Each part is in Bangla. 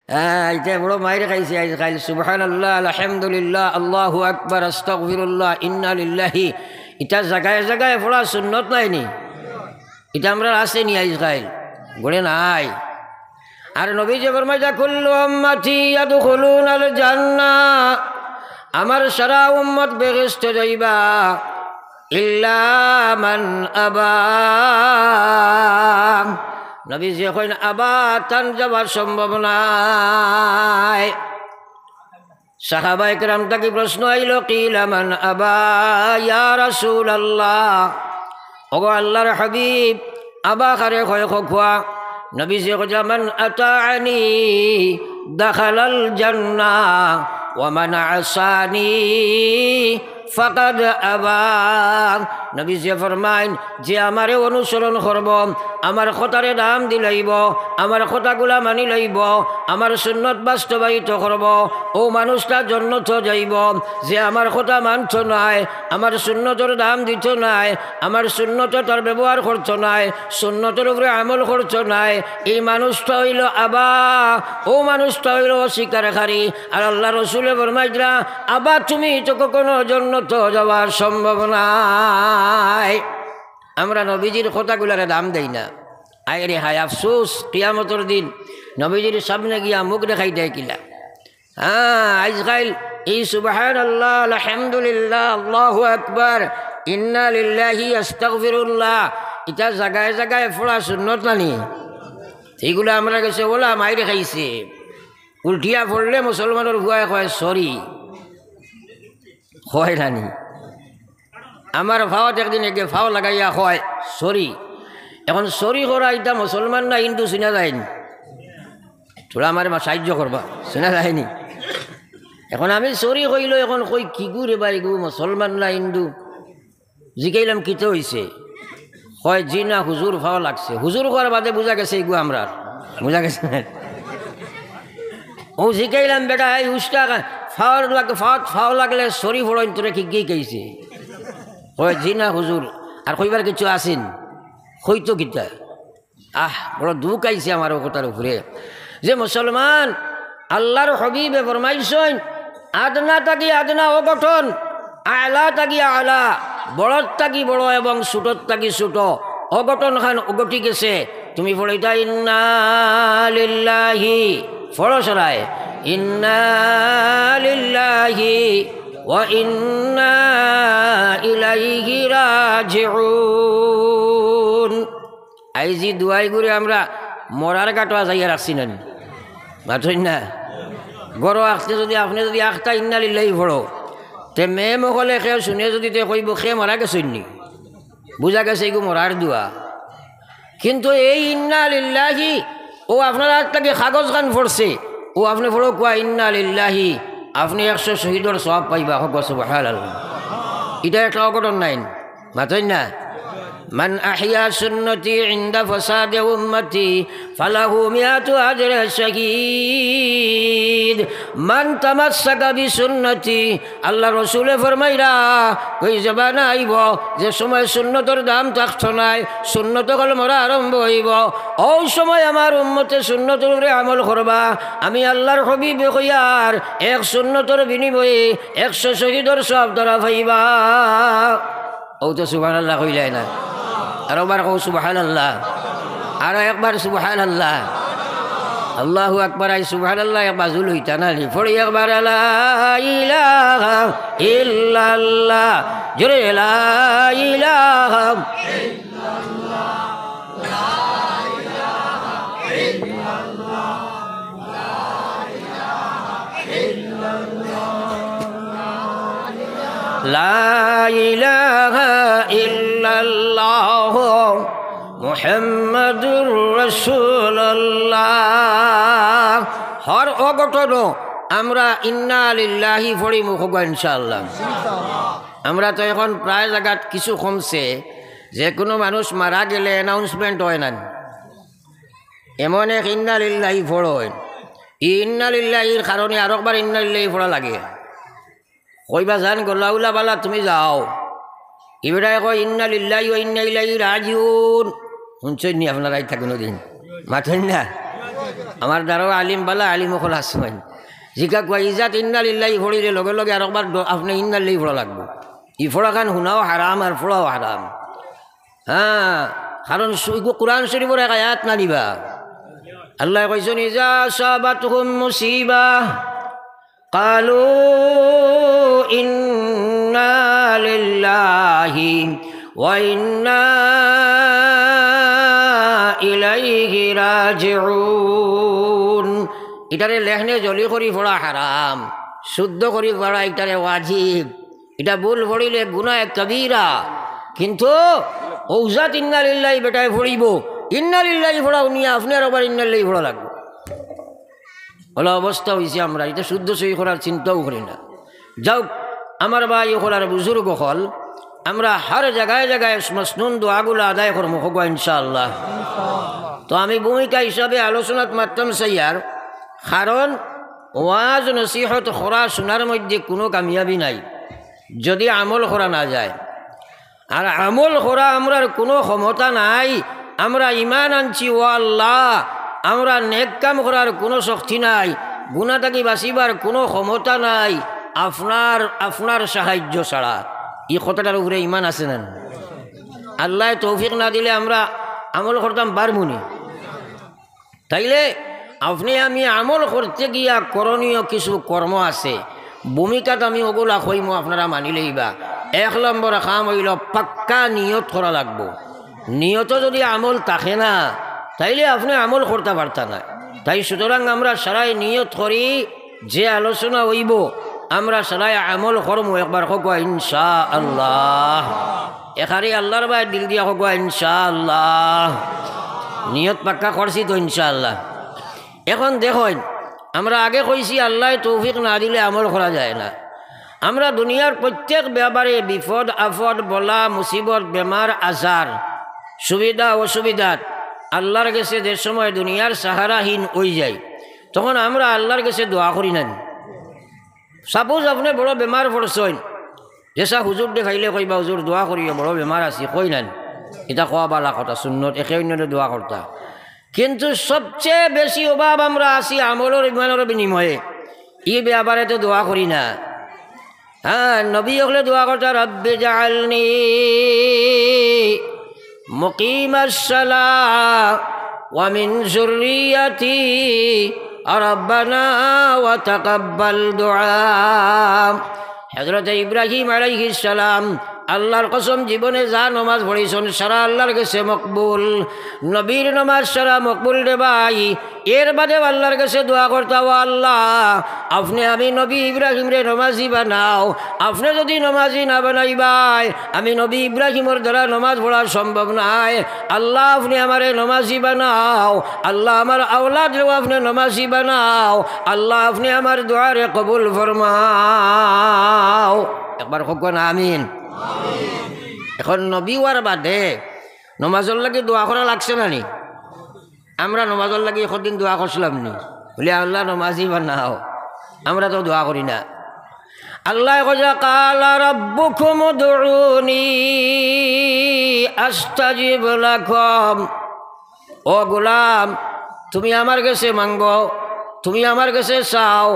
এটা বড় মাইরে খাইছে আজকাল। সুবহানাল্লাহ, আলহামদুলিল্লাহ, আল্লাহু আকবার, আস্তাগফিরুল্লাহ, ইন্না লিল্লাহি। এটা জায়গায় জায়গায় পড়া সুন্নত নাইনি? এটা আমরা আসেনি আজকাল, গড়ে নাই। আর নবীজি ফরমাইছে কুল্লু উম্মতি ইয়াদখুলুনাল জান্নাহ, আমার সারা উম্মত বেহেশতে যাইবা ইল্লা মান আবা। নবীজি কইন আবা তান যাবার সম্ভব নাই। সাহাবায়ে কেরাম তাকে প্রশ্ন আইল, কিলা মান আবা ইয়া রাসূলুল্লাহ, ওগো আল্লাহর হাবিব আবা কারে কয় খোয়া? নবীজি কইছে মান আতাআনি দাখালাল জান্নাহ ওয়া মান আসানি ফাকাদ আবা। নবীজি ফরমাইন, যে আমারে অনুসরণ করব, আমার কথারে দাম দিলাইব, আমার কথাগুলা মানি লইব, আমার সুন্নত বাস্তবায়িত করব, ও মানুষটা জন্নত যাইব। যে আমার কথা মানত নাই, আমার সুন্নতর দাম দিত নাই, আমার সুন্নত তার ব্যবহার করত নাই, সুন্নতের উপরে আমল করত নাই, এই মানুষটা হইল আবা, ও মানুষটা হইল অস্বীকারী। আর আল্লাহ রসুলে ফরমাইরা, আবা তুমি তো কখনো জন্নত যাওয়ার সম্ভব নাই। আমরা নবীজির কথাগুলারে দাম দেই না। আয়রে হায় আফসোস, কিয়ামতের দিন নবীজির সামনে গিয়া মুখ দেখাই দেয় কিলা। আজকাল এই সুবহানাল্লাহ, আলহামদুলিল্লাহ, আল্লাহু আকবার, ইন্না লিল্লাহি, আস্তাগফিরুল্লাহ, এটা জায়গায় জায়গায় পড়া সুন্নত নানি? এইগুলো আমরা কাছে ওলা মাইরে খাইছে। উল্টিয়া পড়লে মুসলমানের ভুয়ায় কয় সরি, হয় নানি? আমার ভাওয়াত একদিন একে ফাও লাগাইয়া হয় সরি। এখন সরি করা এটা মুসলমান না হিন্দু চিনা যায়নি? তোরা আমার সাহায্য করবা, চিনা যায়নি? এখন আমি সরি কইল, এখন কই কি গু রে বাই গু, মুসলমান না হিন্দু? জিকাইলাম কিতে হয়েছে, হয় জি না হুজুর ফাও লাগছে। হুজুর করার বাদে বুঝা গেছে এগু আমরা, বুঝা গেছে। ও জিকাইলাম বেটা এই উস্তা ফাও লাগলে সরি ফড়ন তোরে কি গিয়ে কেছে, হয় জি না হুজুর। আর কইবার কিছু আসেন হইতো কিতা? বড় দুঃখ আইছে আমার কথার উপরে যে মুসলমান আল্লাহর হবিবে ফরমাইছেন, আদনা তাকি আদনা অগঠন, আলা তাকি আলা, বড়ত তাকি বড় এবং ছোটত তাকি ছোট, অগঠন খান অগটি গেছে। তুমি পড়িতা ইন্না লিল্লাহি, ফড় সরায় ইন্না লিল্লাহি ওয়া ইন্না ইলাইহি রাজিউন। আইজি দুয়াই করে আমরা মরার কাটোয়া যাইয়া রাখছি না, বাতই না? গড় আঁকতে যদি আপনি যদি আখতা ইন্না লিল্লাহি পড়ো, তে মেয়ে মকলে কেউ শুনে যদি তে কইব সে মরা গেছেন নি, বুঝা গেছে এগু মরার দুয়া। কিন্তু এই ইন্না লিল্লাহি ও আপনার হাত থেকে কাগজ খান পড়ছে, ও আপনি পড়ো কোয়া ইন্না লিল্লাহি, আপনি 100 শহীদর সওয়াব পাইবা। হোক সুবহানাল্লাহ। এটা একটা অঘটন নাই, বাতই না? মান আহইয়া সুন্নতি ইনদা ফাসাদি উম্মতি ফালাহু মিআতু আজরি শাহীদ মান তামাসসাকা বিসুন্নতি। আল্লাহ রসুলে ফরমাইরা, ওই জবানা আইব যে সময় সুন্নতর দাম থাকতো নাই, সুন্নত কল মরা আরম্ভ হইব, ওই সময় আমার উম্মতে সুন্নতের উপরে আমল করবা, আমি আল্লাহর হবিবে কইয়ার 1 সুন্নতর বিনিময়ে 100 শহীদর সওয়াব ধরা পাইবা। ও তো সুবহানাল্লাহ কইলাই না? আর একবার কও সুবহানাল্লাহ, আর একবার সুবহানাল্লাহ, আল্লাহু আকবার। আই সুবহানাল্লাহ একবার জুল হইতা না পড়ি একবার লা ইলাহা ইল্লাল্লাহ, জোরে লা ইলাহা ইল্লাল্লাহ, লা ইলাহা ইল্লাল্লাহ, লা ইলাহা ইল্লাল্লাহ, লা ইলাহা ইল্লাল্লাহ মুহাম্মাদুর রাসূলুল্লাহ। হর অঘটন আমরা ইন্না লিল্লাহি পড়ি মুখ ইনশাআল্লাহ। আমরা তো এখন প্রায় জায়গাত কিছু কমছে, যে কোনো মানুষ মারা গেলে অ্যানাউন্সমেন্ট হয় না, এমন এক ইন্না লিল্লাহি পড়েন। ইন্না লিল্লাহির কারণে আর একবার ইন্না লিল্লাহি পড়া লাগে। কইবা জান গোলাউলা বালা তুমি যাও, ইবরাই কয় ইন্না লিল্লাহি ওয়া ইন্না ইলাইহি রাজিউন। শুনছেন নি আপনারাই থাকুন দিন, মাথেন না? আমার দ্বারাও আলিম বালা আলিম হল আসবেন জিকা কোয়া ইজাত ইন্নালিল্লাহি ফড়িলে লগে লগে আর একবার আপনি ইন্নালিল্লাহি ফড়া লাগবে ই ফড়া খান শুনাও হারাম আর ফড়াও হারাম হ্যাঁ কারণ কোরআন শরীফের এক আয়াত না নিবা আল্লাহ কইছেন ইজা সাবাতহুম মুসিবা ক্বালু ইন্না লিল্লাহি ওয়া ইন্না ইলাইহি রাজিউন এটারে লেখনে জলি করি পড়া হারাম শুদ্ধ করি পড়া এটারে ওয়াজিব এটা ভুল পড়িলে গুনাহ কবিরা কিন্তু ঔজাত ইন্না লিল্লাহি বেটায় পড়িব ইন্না লিল্লাহি পড়াও নিয়ে আপনার আবার ইন্না লিল্লাহি পড়া লাগবে বলা অবস্থা হয়েছে আমরা এটা শুদ্ধ সহি করার চিন্তাও করি না যাও আমার ভাই ওখানে বুজুর্গ হল আমরা হর জায়গায় জায়গায় মসনুন দোয়াগুলো আদায় করবো হোক ইনশাআল্লাহ তো আমি ভূমিকা হিসাবে আলোচনাত মাত্রাম সাইয়ার কারণ ওয়াজ নসিহত করা শোনার মধ্যে কোনো কামিয়াবি নাই যদি আমল করা না যায় আর আমল করা আমরার কোনো ক্ষমতা নাই আমরা ইমান আনছি ও আল্লাহ আমরা নেক কাম করার কোনো শক্তি নাই গুনাহ থেকে বাঁচিবার কোনো ক্ষমতা নাই আপনার সাহায্য ছাড়া এই কথাটার উপরে ইমান আছে না আল্লাহ তৌফিক না দিলে আমরা আমল করতাম পারবনি তাইলে আপনি আমি আমল করতে গিয়া করণীয় কিছু কর্ম আছে ভূমিকাত আমি ওগুলা কইমো আপনারা মানিলেই বা 1 নম্বর কাম হইল পাক্কা নিয়ত করা লাগবো নিয়ত যদি আমল থাকে না তাইলে আপনি আমল করতে পারতেন না তাই সুতরাং আমরা সারাই নিয়ত করি যে আলোচনা হইব আমরা সারাই আমল করবো একবার হোক ইনশাআল্লাহ এখানে আল্লাহর ভাই দিল দিয়া হোক ইনশাআল্লাহ নিয়ত পাক্কা করছি তো ইনশাআল্লাহ এখন দেখুন আমরা আগে কইছি আল্লাহ তৌফিক না দিলে আমল করা যায় না আমরা দুনিয়ার প্রত্যেক ব্যাপারে বিপদ আপদ বলা মুসিবত বেমার আজার সুবিধা অসুবিধাত আল্লাহর কাছে যে সময় দুনিয়ার সাহারাহীন হয়ে যায় তখন আমরা আল্লাহর কাছে দোয়া করি না সাপোজ আপনি বড় বেমার পড়ছেন যেসা হুজুর দেখাইলে কইবা হুজুর দোয়া করিও বড় বেমার আছি কই না এটা কোয়া বালা কথা সুন্নত একে অন্যদের দোয়া করতা কিন্তু সবচেয়ে বেশি অভাব আমরা আছি আমলের ইমানের বিনিময়ে এই ব্যাপারে তো দোয়া করি না হ্যাঁ নবী হলে দোয়া করতা রব্বি জাআলনি মুকিমাস সালাহ ওয়া মিন যুররিয়াতি রব্বানা ওয়া তাকাব্বাল দুআ হযরত ইব্রাহিম আলাইহিস সালাম আল্লাহর কসম জীবনে যা নমাজ পড়েছেন সারা আল্লাহর কাছে মকবুল নবীর নমাজ সারা মকবুল রে ভাই এর বাদে আল্লাহর কাছে দোয়া করতে ও আল্লাহ আপনি আমি নবী ইব্রাহিম রে নমাজি বানাও আপনি যদি নমাজি না বানাইবাই আমি নবী ইব্রাহিমের দ্বারা নমাজ পড়া সম্ভব নাই আল্লাহ আপনি আমারে নমাজি বানাও আল্লাহ আমার আওলাদ রে আপনি নমাজি বানাও আল্লাহ আপনি আমার দোয়ারে কবুল ফরমাও একবার হোক না আমিন এখন নবী ওয়ার বাদে নমাজর লাগি দোয়া করা লাগছে না নি আমরা নমাজর লাগি এদিন দোয়া করছিলাম নি বলে আল্লাহ নমাজি বানাও আমরা তো দোয়া করি না আল্লাহ কইয়া কালা রাব্বুকুম উদউনি আস্তাজিব লাকুম ও গোলাম তুমি আমার কাছে মাঙ্গো তুমি আমার কাছে চাও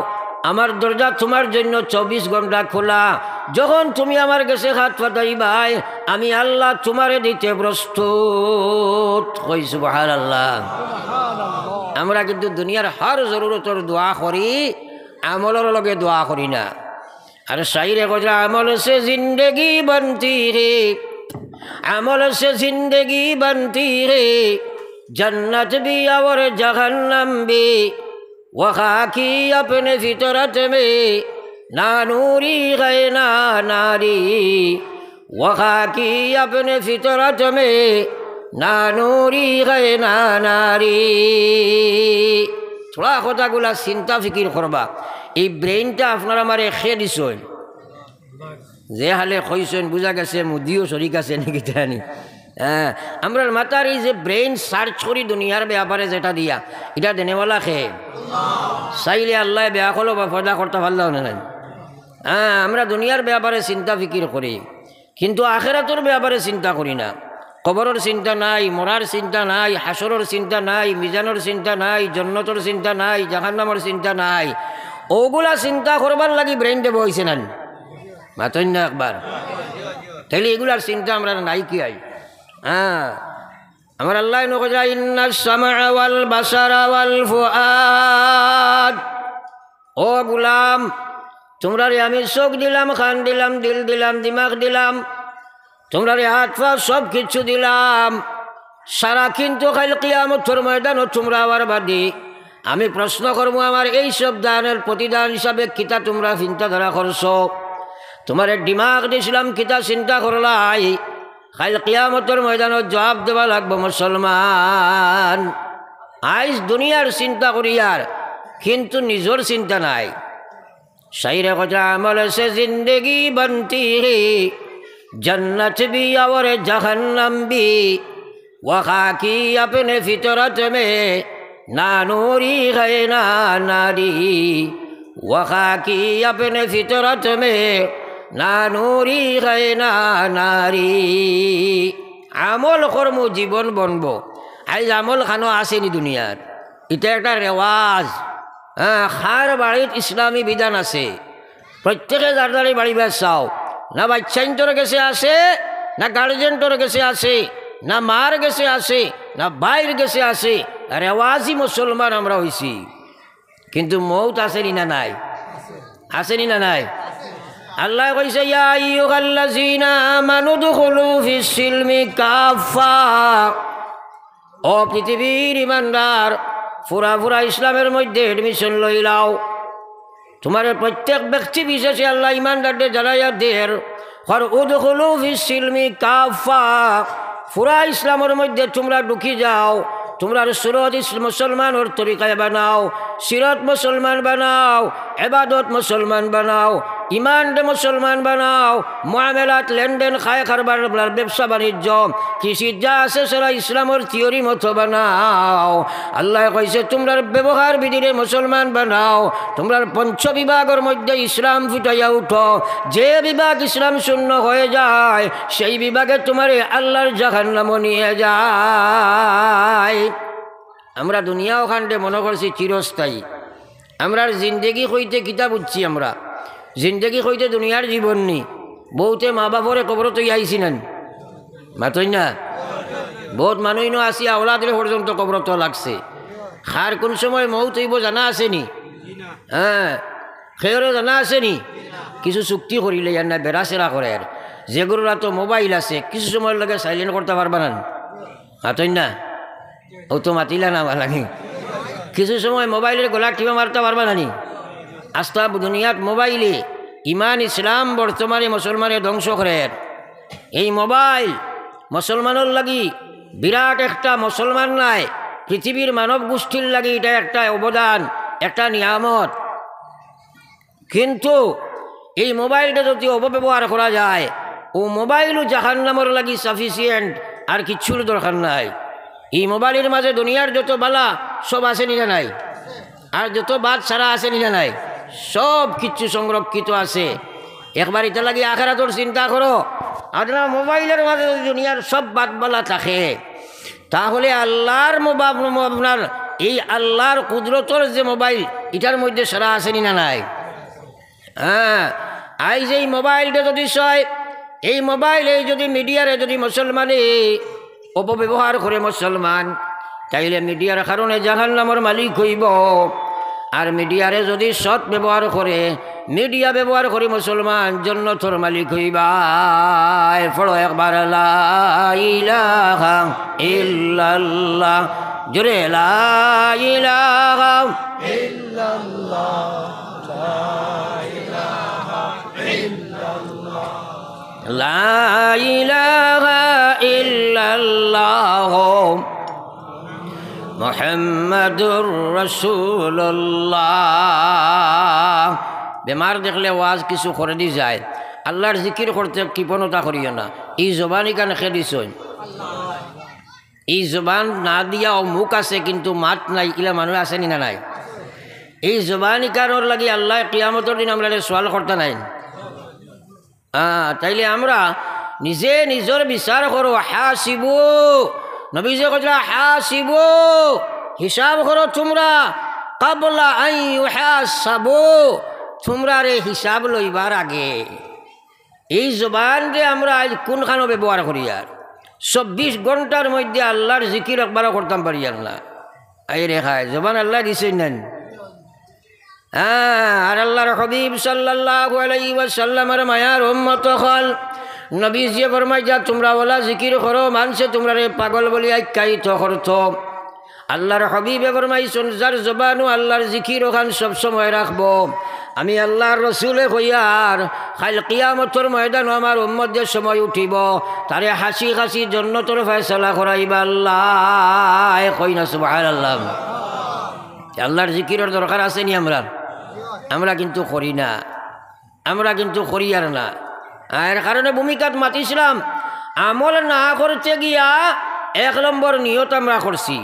আমার দরজা তোমার জন্য 24 ঘন্টা খোলা যখন তুমি আমার কাছে হাত পাতাইবাই আমি আল্লাহ তোমারে দিতে প্রস্তুত কই সুবহানাল্লাহ আমরা কিন্তু দুনিয়ার হর জরুরতর দোয়া করি আমলের লগে দোয়া করি না আর শাইরে কইরা আমল সে জিন্দেগি बनती রে আমল সে জিন্দেগি बनती রে जन्नत भी और जहन्नम भी वखा की अपने फितरत में ना नूरी गए ना नारी वखा की अपने फितरत में ना नूरी गए ना नारी थोड़ा কথাগুলা চিন্তা ফিকির করবা এই ব্রেইনটা আপনারা আমারে খেয়ে দিছেন যে হালে কইছেন বুঝা গেছে মুদিও শরীক আছে নাকি জানি হ্যাঁ আমরা মাতার এই যে ব্রেইন সার্চ করি দুনিয়ার ব্যাপারে যেটা দিয়া এটা দেনেওয়ালা খেয়ে চাইলে আল্লাহ বেয়া করলো বা পয়দা করতে পারলাম না হ্যাঁ আমরা দুনিয়ার ব্যাপারে চিন্তা ফিকির করি কিন্তু আখেরাতের ব্যাপারে চিন্তা করি না কবরের চিন্তা নাই, মরার চিন্তা নাই, হাসরের চিন্তা নাই, মিজানের চিন্তা নাই, জন্নতর চিন্তা নাই, জাহান্নামের চিন্তা নাই। ওগুলা চিন্তা করবার লাগি ব্রেন দেব হয়েছে না মাতন না একবার। তাইলে এগুলার চিন্তা আমরা নাই কি আই? হ্যাঁ, আমার আল্লাহ নকজা ইন্নাস সামআ ওয়াল বাসারা ওয়াল ফুআদ। ও গুলাম, তোমরা রে আমি চোখ দিলাম, কান দিলাম, দিল দিলাম, দিমাগ দিলাম, তোমরা রে হাত পা সব কিছু দিলাম। সারা কিন্তু কাল কিয়ামতের ময়দানও তোমরা আমার বাদী আমি প্রশ্ন করবো, আমার এই সব দানের প্রতিদান হিসাবে কিতা তোমরা চিন্তাধারা করছো? তোমার দিমাগ দিছিলাম, কিতা চিন্তা করলাই? কাল কিয়ামতের ময়দানত জবাব দেওয়া লাগবো মুসলমান। আইজ দুনিয়ার চিন্তা করিয়ার কিন্তু নিজের চিন্তা নাই। শাইরে কথা আমল সে জিন্দগি বনতি হে, जन्नत भी और जहन्नम भी, वखा की अपने फितरत में ना नूरी है ना नारी, वखा की अपने फितरत में ना नूरी है ना नारी। আমল কর্ম জীবন বনব। আজ আমল খানো আসেনি দুনিয়ার, এটা একটা রেওয়াজ। হ্যাঁ, খার বাড়িত ইসলামী বিধান আছে, প্রত্যেকে যার দ্বারে বাড়িবার চাও না বাচ্চাইন্তর কাছে আসে, না গার্জেন্টর কাছে আসে, না মার কাছে আসে, না ভাইয়ের কাছে আসে। রেওয়াজি মুসলমান আমরা হইছি, কিন্তু মৌত আসেনি না নাই? আসেনি না নাই? আল্লাহ কইছে ইয়া আইয়ুহাল্লাযীনা আমানু দুখুলু ফিস সিলমি কাফা। ও পৃথিবীর ইমানদার, পুরা পুরা ইসলামের মধ্যে এডমিশন লইলাও। তোমার প্রত্যেক ব্যক্তি বিশেষে আল্লাহ ইমানদারদের জানাইয়া দের হর উদখুলু ফিস সিলমি কাফা। পুরা ইসলামের মধ্যে তোমরা ঢুকি যাও। তোমরা সুরত মুসলমানের তরিকায় বানাও, সিরত মুসলমান বানাও, এবাদত মুসলমান বানাও, ইমান দে মুসলমান বানাও, মুআমেলাত লেনদেন খায় খারবার ব্যবসা বাণিজ্য কৃষি যা আছে সেটা ইসলামের থিওরি মতো বানাও। আল্লাহ কইছে তোমরা ব্যবহার বিধিরে মুসলমান বানাও। তোমরা পঞ্চ বিভাগের মধ্যে ইসলাম ফুটাইয়া উঠো। যে বিভাগ ইসলাম শূন্য হয়ে যায় সেই বিভাগে তোমার আল্লাহর জাহান্নাম নিয়ে যায়। আমরা দুনিয়া ওখানে মনে করছি চিরস্থায়ী। আমরার জিন্দেগি হইতে কিতাব উঠছি, আমরা জিন্দেগি হইতে দুনিয়ার জীবন নি। বহুতে মা বাপরে কবর তো আইছি নেন মাতই না, বহুত মানুষ ন আসি আওলাদের পর্যন্ত কবর তো লাগছে। খার কোন সময় মৌত হইব জানা আসেনি? হ্যাঁ, খেয়রে জানা আসেনি? কিছু চুক্তি করিলে না বেড়াচেরা করে, যেগুলোরা তো মোবাইল আছে কিছু সময় লাগে সাইলেন্ট করতে পারবা না মাতই না, ও তো মাতিলা না লাগে। কিছু সময় মোবাইলের গলা টিপা মারতে পারবা না নি? আস্থা দুনিয়াত মোবাইলে ইমান ইসলাম বর্তমানে মুসলমানের ধ্বংস করে। এই মোবাইল মুসলমানের লাগি বিরাট একটা, মুসলমান নাই পৃথিবীর মানব গোষ্ঠীর লাগি এটা একটা অবদান, একটা নিয়ামত। কিন্তু এই মোবাইলটা যদি অপব্যবহার করা যায়, ও মোবাইলও জাহান্নামের লাগি সাফিসিয়েন্ট, আর কিচ্ছুর দরকার নাই। এই মোবাইলের মাঝে দুনিয়ার যত বালা সব আছে নিনা নাই, আর যত বাদ সারা আছে নিনা নাই, সব কিছু সংরক্ষিত আছে। একবার এটা লাগে আখিরাতের চিন্তা করো। আপনার মোবাইলের মাঝে যদি দুনিয়ার সব বাদবালা থাকে, তাহলে আল্লাহর আপনার এই আল্লাহর কুদরতর যে মোবাইল এটার মধ্যে সারা আসেনি না নাই? হ্যাঁ, আইজ এই মোবাইলটা যদি সয়, এই মোবাইলে যদি মিডিয়ারে যদি মুসলমানে অপব্যবহার করে মুসলমান, তাইলে মিডিয়ার কারণে জাহান্নামের মালিক হইব। আর মিডিয়ারে যদি সৎ ব্যবহার করে, মিডিয়া ব্যবহার করে মুসলমান জান্নাতের মালিক হইবা। পড়ো একবার লা ইলাহা ইল্লাল্লাহ, জোরে লা ইলাহা ইল্লাল্লাহ, লা ইলাহা ইল্লাল্লাহ, লা ইলাহা ইল্লাল্লাহ মুহাম্মাদুর রাসূলুল্লাহ। বেমার দেখলে ওয়াজ কিছু করে দি যায়, আল্লাহর জিকির করতে কৃপণতা করিও না। এই জবানই কানে খেদিস, এই জবান না দিয়া ও মুখ আছে কিন্তু মাত নাই, ইলা মানুষ আসেনি না নাই? এই জবানই কারোর লাগি আল্লাহ কিয়ামতের দিন আমরা সোয়াল করতে নাই। তাইলে আমরা নিজে নিজের বিচার করো। হাসিবু, নবীজি কইলা হাসিবু, হিসাব করো তোমরা, কাবলা আন ইউহাসাবু, তোমরা রে হিসাব লইবার আগে। এই জবান যে আমরা আজ কোনখানো ব্যবহার করি আর 24 ঘন্টার মধ্যে আল্লাহর জিকির একবারও করতাম পারি আর না। এই রেখায় জবান আল্লাহ দিছেন নেন। আর আল্লাহর হাবিব সাল্লাল্লাহু আলাইহি ওয়াসাল্লামের মায়ার উম্মত হল নবীজি ফরমায় যা তোমরা ওলা জিকির করো, মানছে তোমরা রে পাগল বলি আখ্যায়িত করতো। আল্লাহর হাবিবে ফরমাইছেন যার জবানও আল্লাহর জিকির ওখান সবসময় রাখবো, আমি আল্লাহর রসুলে কইয়ার খাল কিয়ামতর ময়দান আমার উম্মতের সময় উঠিব, তারে হাসি হাসি জান্নাতের ফয়সালা করাইবা আল্লাহ। কই না সুবহানাল্লাহ। আল্লাহর জিকিরের দরকার আছে নি? আমরা কিন্তু করি না, আমরা কিন্তু করি আর না। এর কারণে ভূমিকাত মাতিছিলাম, আমল না করতে গিয়া 1 নম্বর নিয়ত আমরা করছি,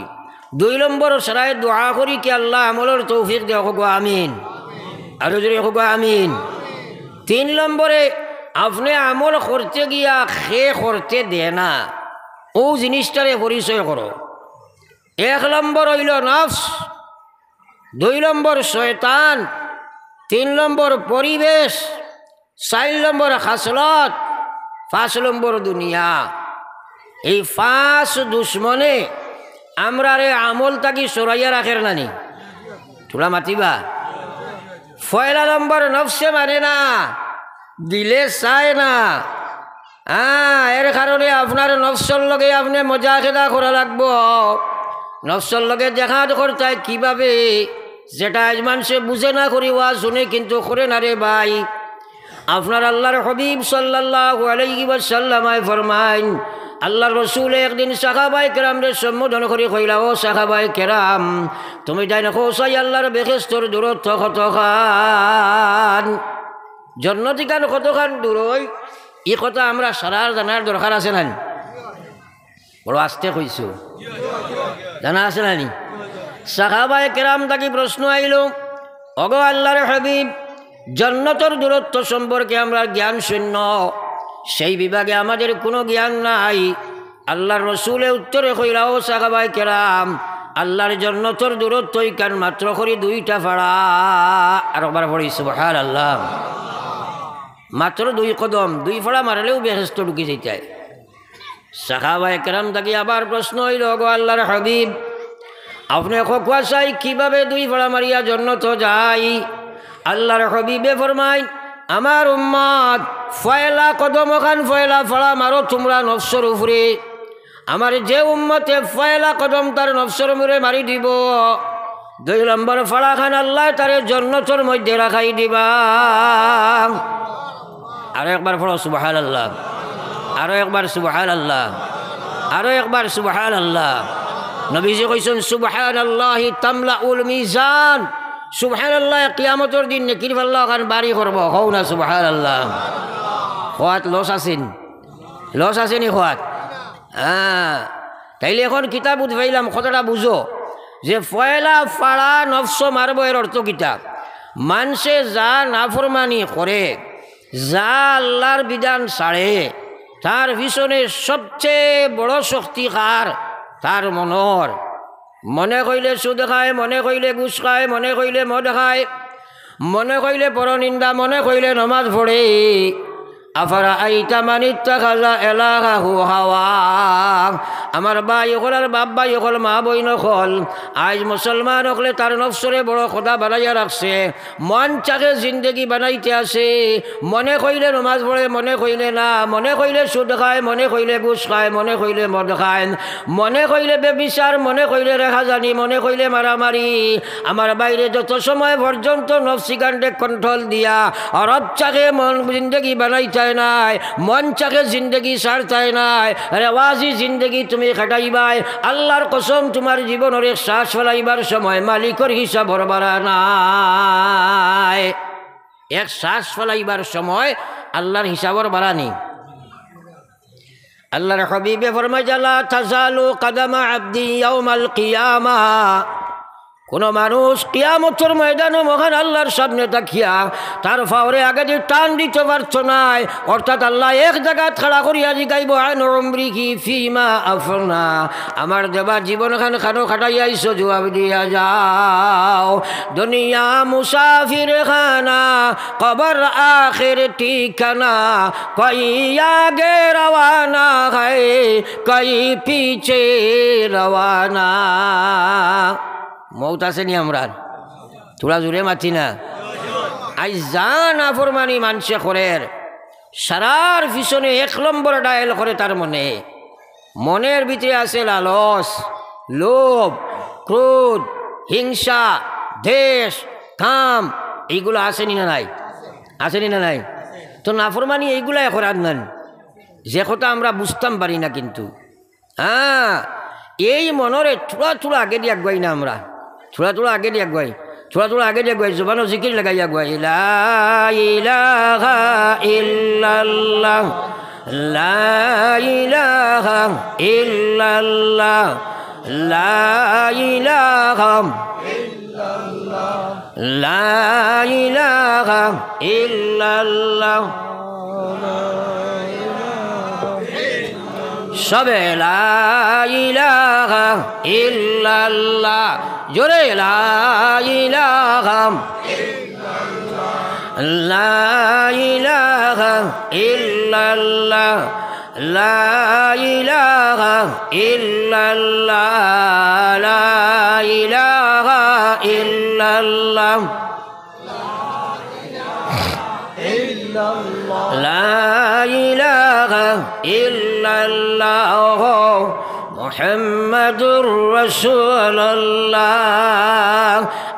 2 নম্বর সারায় দোয়া করি কি আল্লাহ আমলের তৌফিক দেও, গো আমিন। আরো জোরে হোক আমিন। 3 নম্বরে আপনি আমল করতে গিয়া করতে দে না, ও জিনিসটারে পরিচয় করো। 1 নম্বর হইল নফস, 2 নম্বর শয়তান, 3 নম্বর পরিবেশ, 4 নম্বর খাসলত, 5 নম্বর দুনিয়া। এই 5 দুশ্মনে আমরা রে আমল তাকি সরাইয়া রাখের নানি, তোরা মাতিবা। 1 নম্বর নফসে মানে না, দিলে চায় না। এর কারণে আপনার নফসর লগে আপনি মজা খেদা করা লাগবো। নফসর লগে দেখা করতে কিভাবে, যেটা আজ মানুষে বুঝে না করি ওয়া শুনে কিন্তু করে না রে ভাই। আপনার আল্লাহর হাবিব সাল্লাল্লাহু আলাইহি ওয়াসাল্লাম ফরমাইন, আল্লাহর রসুল একদিন সাহাবায়ে কেরামরে সম্বোধন করে কইলা, ও সাহাবায়ে কেরাম, তুমি যাই না কোসাই আল্লাহর বেহেশতর দূরত্ব কতখান, জন্নতিকান কতখান দূর হই, এই কথা আমরা সারার জানার দরকার আছে না? বড় আস্তে কইছো, জানা আছে নানি? সাহাবায়ে কেরাম তাকে প্রশ্ন আইল, ওগো আল্লাহর হাবিব, জান্নাতের দূরত্ব সম্পর্কে আমরা জ্ঞান শূন্য, সেই বিভাগে আমাদের কোনো জ্ঞান নাই। আল্লাহর রসুলে উত্তরে কইলা, ও সাহাবায়ে কেরাম, আল্লাহর জান্নাতের দূরত্ব কান মাত্র করি 2টা ফাড়া। আর একবার পড়ি সুবহানাল্লাহ। মাত্র 2 কদম, 2 ফাড়া মারলেও বেহেশত ঢুকে যেতে। সাহাবায়ে কেরাম তাকে আবার প্রশ্ন হইল, ওগো আল্লাহর হাবিব, আপনি খোয়াশাই কিভাবে 2 ফাড়া মারিয়া জান্নাত যাই? আল্লাহর হাবিবে ফরমাই, আমার উম্মত ফয়লা কদম খান ফয়লা ফাড়া মারো তোমরা নফসর উপরে। আমার যে উম্মতে ফয়লা কদম তার নফসর মুরে মারি দিব, 2 নম্বর ফাড়া খান আল্লাহ তারে জান্নাতের মধ্যে রাখাই দিবা। আরো একবার পড়ো সুবহানাল্লাহ, আরো একবার সুবহানাল্লাহ, আরো একবার সুবহানাল্লাহ। নবীজি কইছেন সুবহানাল্লাহি তামলাউল মিজান, সুবহানাল্লাহ কিয়ামতের দিন নেকির পাল্লা খান বাড়ি করব। হও না সুবহানাল্লাহ। খোয়াত লস আছেন, লস আছেনি খোয়াত? তাইলে এখন কিতাব উঠাইলাম, কথাটা বুঝো যে ফয়লা ফাড়া নফস মারব, এর অর্থ কিতাব মানুষে যা নাফরমানি করে, যা আল্লাহর বিধান ছাড়ে, তার পিছনে সবচেয়ে বড় শক্তি কার? তার মনর। মনে কইলে সুদ খায়, মনে কইলে ঘুষ খায়, মনে কইলে মদ খায়, মনে কইলে পরনিন্দা, মনে কইলে নমাজ পড়ে। আফারা আইতা মানিতা খাজা এলাকাহু হাওয়া। আমার ভাই হল আর বাপ ভাই হল, মা বইন হল, আজ মুসলমান হলে তার নফসরে বড় খোদা বানাইয়া রাখছে, মন চাকে জিন্দগি বানাইতে আসে। মনে কইলে নমাজ পড়ে, মনে কইলে না, মনে কইলে সুদ খায়, মনে কইলে ঘুষ খায়, মনে কইলে মদ খায়, মনে কইলে বেবিচার, মনে কইলে রেখাজানি, মনে কইলে মারামারি। আমার বাইরে যত সময় পর্যন্ত নফসি কাণ্ডে কন্ট্রোল দিয়া রব চাকে মন জিন্দগি বানাইতে নাই, মন চাকে জিন্দগি সারতাই নাই, রেওয়াজি জিন্দগি তুমি খাটাইবাই। আল্লাহর কসম, তোমার জীবনের এক শ্বাস ফেলাইবার সময় মালিকর হিসাব ভরবার নাই। এক শ্বাস ফেলাইবার সময় আল্লাহর হিসাবর বাড়ানি। আল্লাহর হাবিবে ফরমায়, লা তাজালু কদমা আবদি ইয়াউমাল কিয়ামা কোনো মানুষ কিয়ামতের ময়দানে মহান আল্লাহর সামনে তাকিয়া তার ফাওরে আগে যে টান দিতে পারছো নাই, অর্থাৎ আল্লাহ এক জায়গা খাড়া করিয়া জিগাইব আন উমরিহি ফিমা আফনা, আমার দেবা জীবনখান খানো খাটাইয়া আইছো, জবাব দিয়া যাও। দুনিয়া মুসাফির খানা, কবর আখির ঠিকানা, কই আগে রওয়ানা है কই পিছে রওয়ানা। মৌত আসেনি আমরা, তোরা জোরে মাতি না। আই জানা ফরমানি মানুষে করের সারার পিছনে 1 নম্বর ডায়াল করে তার মনের ভিতরে আছে লালস, লোভ, ক্রোধ, হিংসা, দেশ, কাম, এইগুলো আসেনি না নাই? আসেনি না নাই? তো নাফরমানি এইগুলাই করার নেন, যে কথা আমরা বুঝতাম পারি না। কিন্তু হ্যাঁ, এই মনরে থোড়া থোড়া আগে দিয়ে আগুয়াই না আমরা, থোড়া থোড়া আগে দিয়ে আগুয়াই, থোড়া থোড়া আগে দিয়ে আগুয়াই, জবানো জিকির লাগাই আগুয়াই, লা ইলাহা ইল্লাল্লাহ, লা ইলাহা ইল্লাল্লাহ, লা ইলাহা ইল্লাল্লাহ, লা ইলাহা ইল্লাল্লাহ, সবে লা ইলাহা ইল্লাল্লাহ, জোরে লা ইলাহা ইল্লাল্লাহ, লা ইলাহা ইল্লাল্লাহ, লা ইলাহা ইল্লাল্লাহ, লা ইলাহা ইল্লাল্লাহ, লা ইলাহা ইল্লাল্লাহ, মুহাম্মাদুর রাসূলুল্লাহ।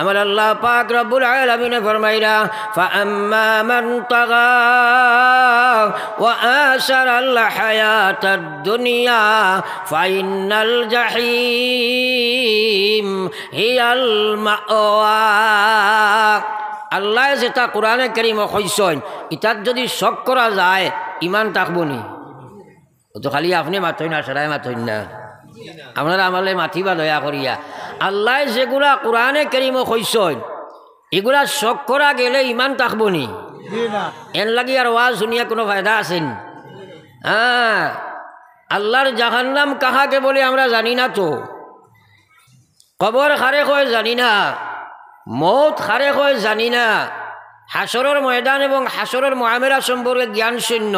আমার আল্লাহ পাক রব্বুল আলামিন ফরমাইরা, ফাআম্মা মান তাগা ওয়া আশারাল হায়াতাদ দুনিয়া ফাইন্নাল জাহিম হিয়াল মাওয়া। আল্লাহ যেটা কোরআনে কারীম কইছেন, ইতাত যদি শক করা যায় ইমান থাকবো নি? তো খালি আপনি মাথই না, সারাই মাথই না, আপনারা আমালে মাথিবা দয়া করিয়া। আল্লাহ যেগুলা কোরআনে কারীম কইছেন এগুলা শক করা গেলে ইমান থাকবো নি? এন লাগি আর ওয়াজ শুনিয়া কোনো ফায়দা আছেন? হ্যাঁ, আল্লাহর জাহান্নাম কাহাকে বলে আমরা জানি না, তো কবর খারে কয় জানি না, মৌত খারে কয় জানি না, হাসরের ময়দান এবং হাসরের মুআমেলা সম্পর্কে জ্ঞান শূন্য,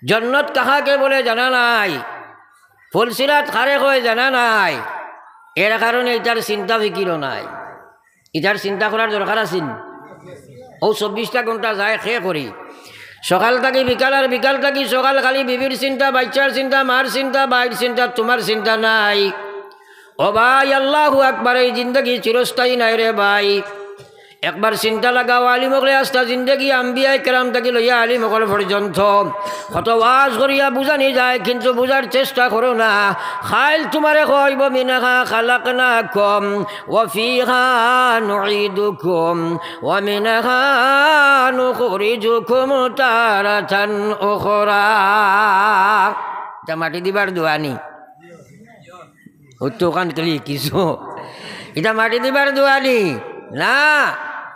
জন্নত কাহাকে বলে জানা নাই, ফুলসিরাত খারে কয় জানা নাই। এর কারণে এটার চিন্তা ফিকিরও নাই, এটার চিন্তা করার দরকার আছে। ও 24টা ঘন্টা যায় খে করি, সকাল থাকি বিকাল, আর বিকাল থাকি সকাল, খালি বিবির চিন্তা, বাচ্চার চিন্তা, মার চিন্তা, বাইর চিন্তা, তোমার চিন্তা নাই। ও ভাই, আল্লাহু আকবার, এই জিন্দগি চিরস্থায়ী নাই রে ভাই। একবার চিন্তা লাগাও, আলিমকলে আস্তা জিন্দগি আম্বিয়াই কেরাম থাকি লইয়া আলিমকল পর্যন্ত কত ওয়াজ করিয়া বুঝানি যায়, কিন্তু বুঝার চেষ্টা করো না। খাইল তোমারে কইব মিনহা খালাকনাকুম ওয়া ফিহা নুঈদুকুম ওয়া মিনহা নুখরিজুকুম তারাতান উখরা। এটা মাটি দিবার দোয়ানি, ওখান কলি কিছু, এটা মাটি দিবার দোয়ানি না।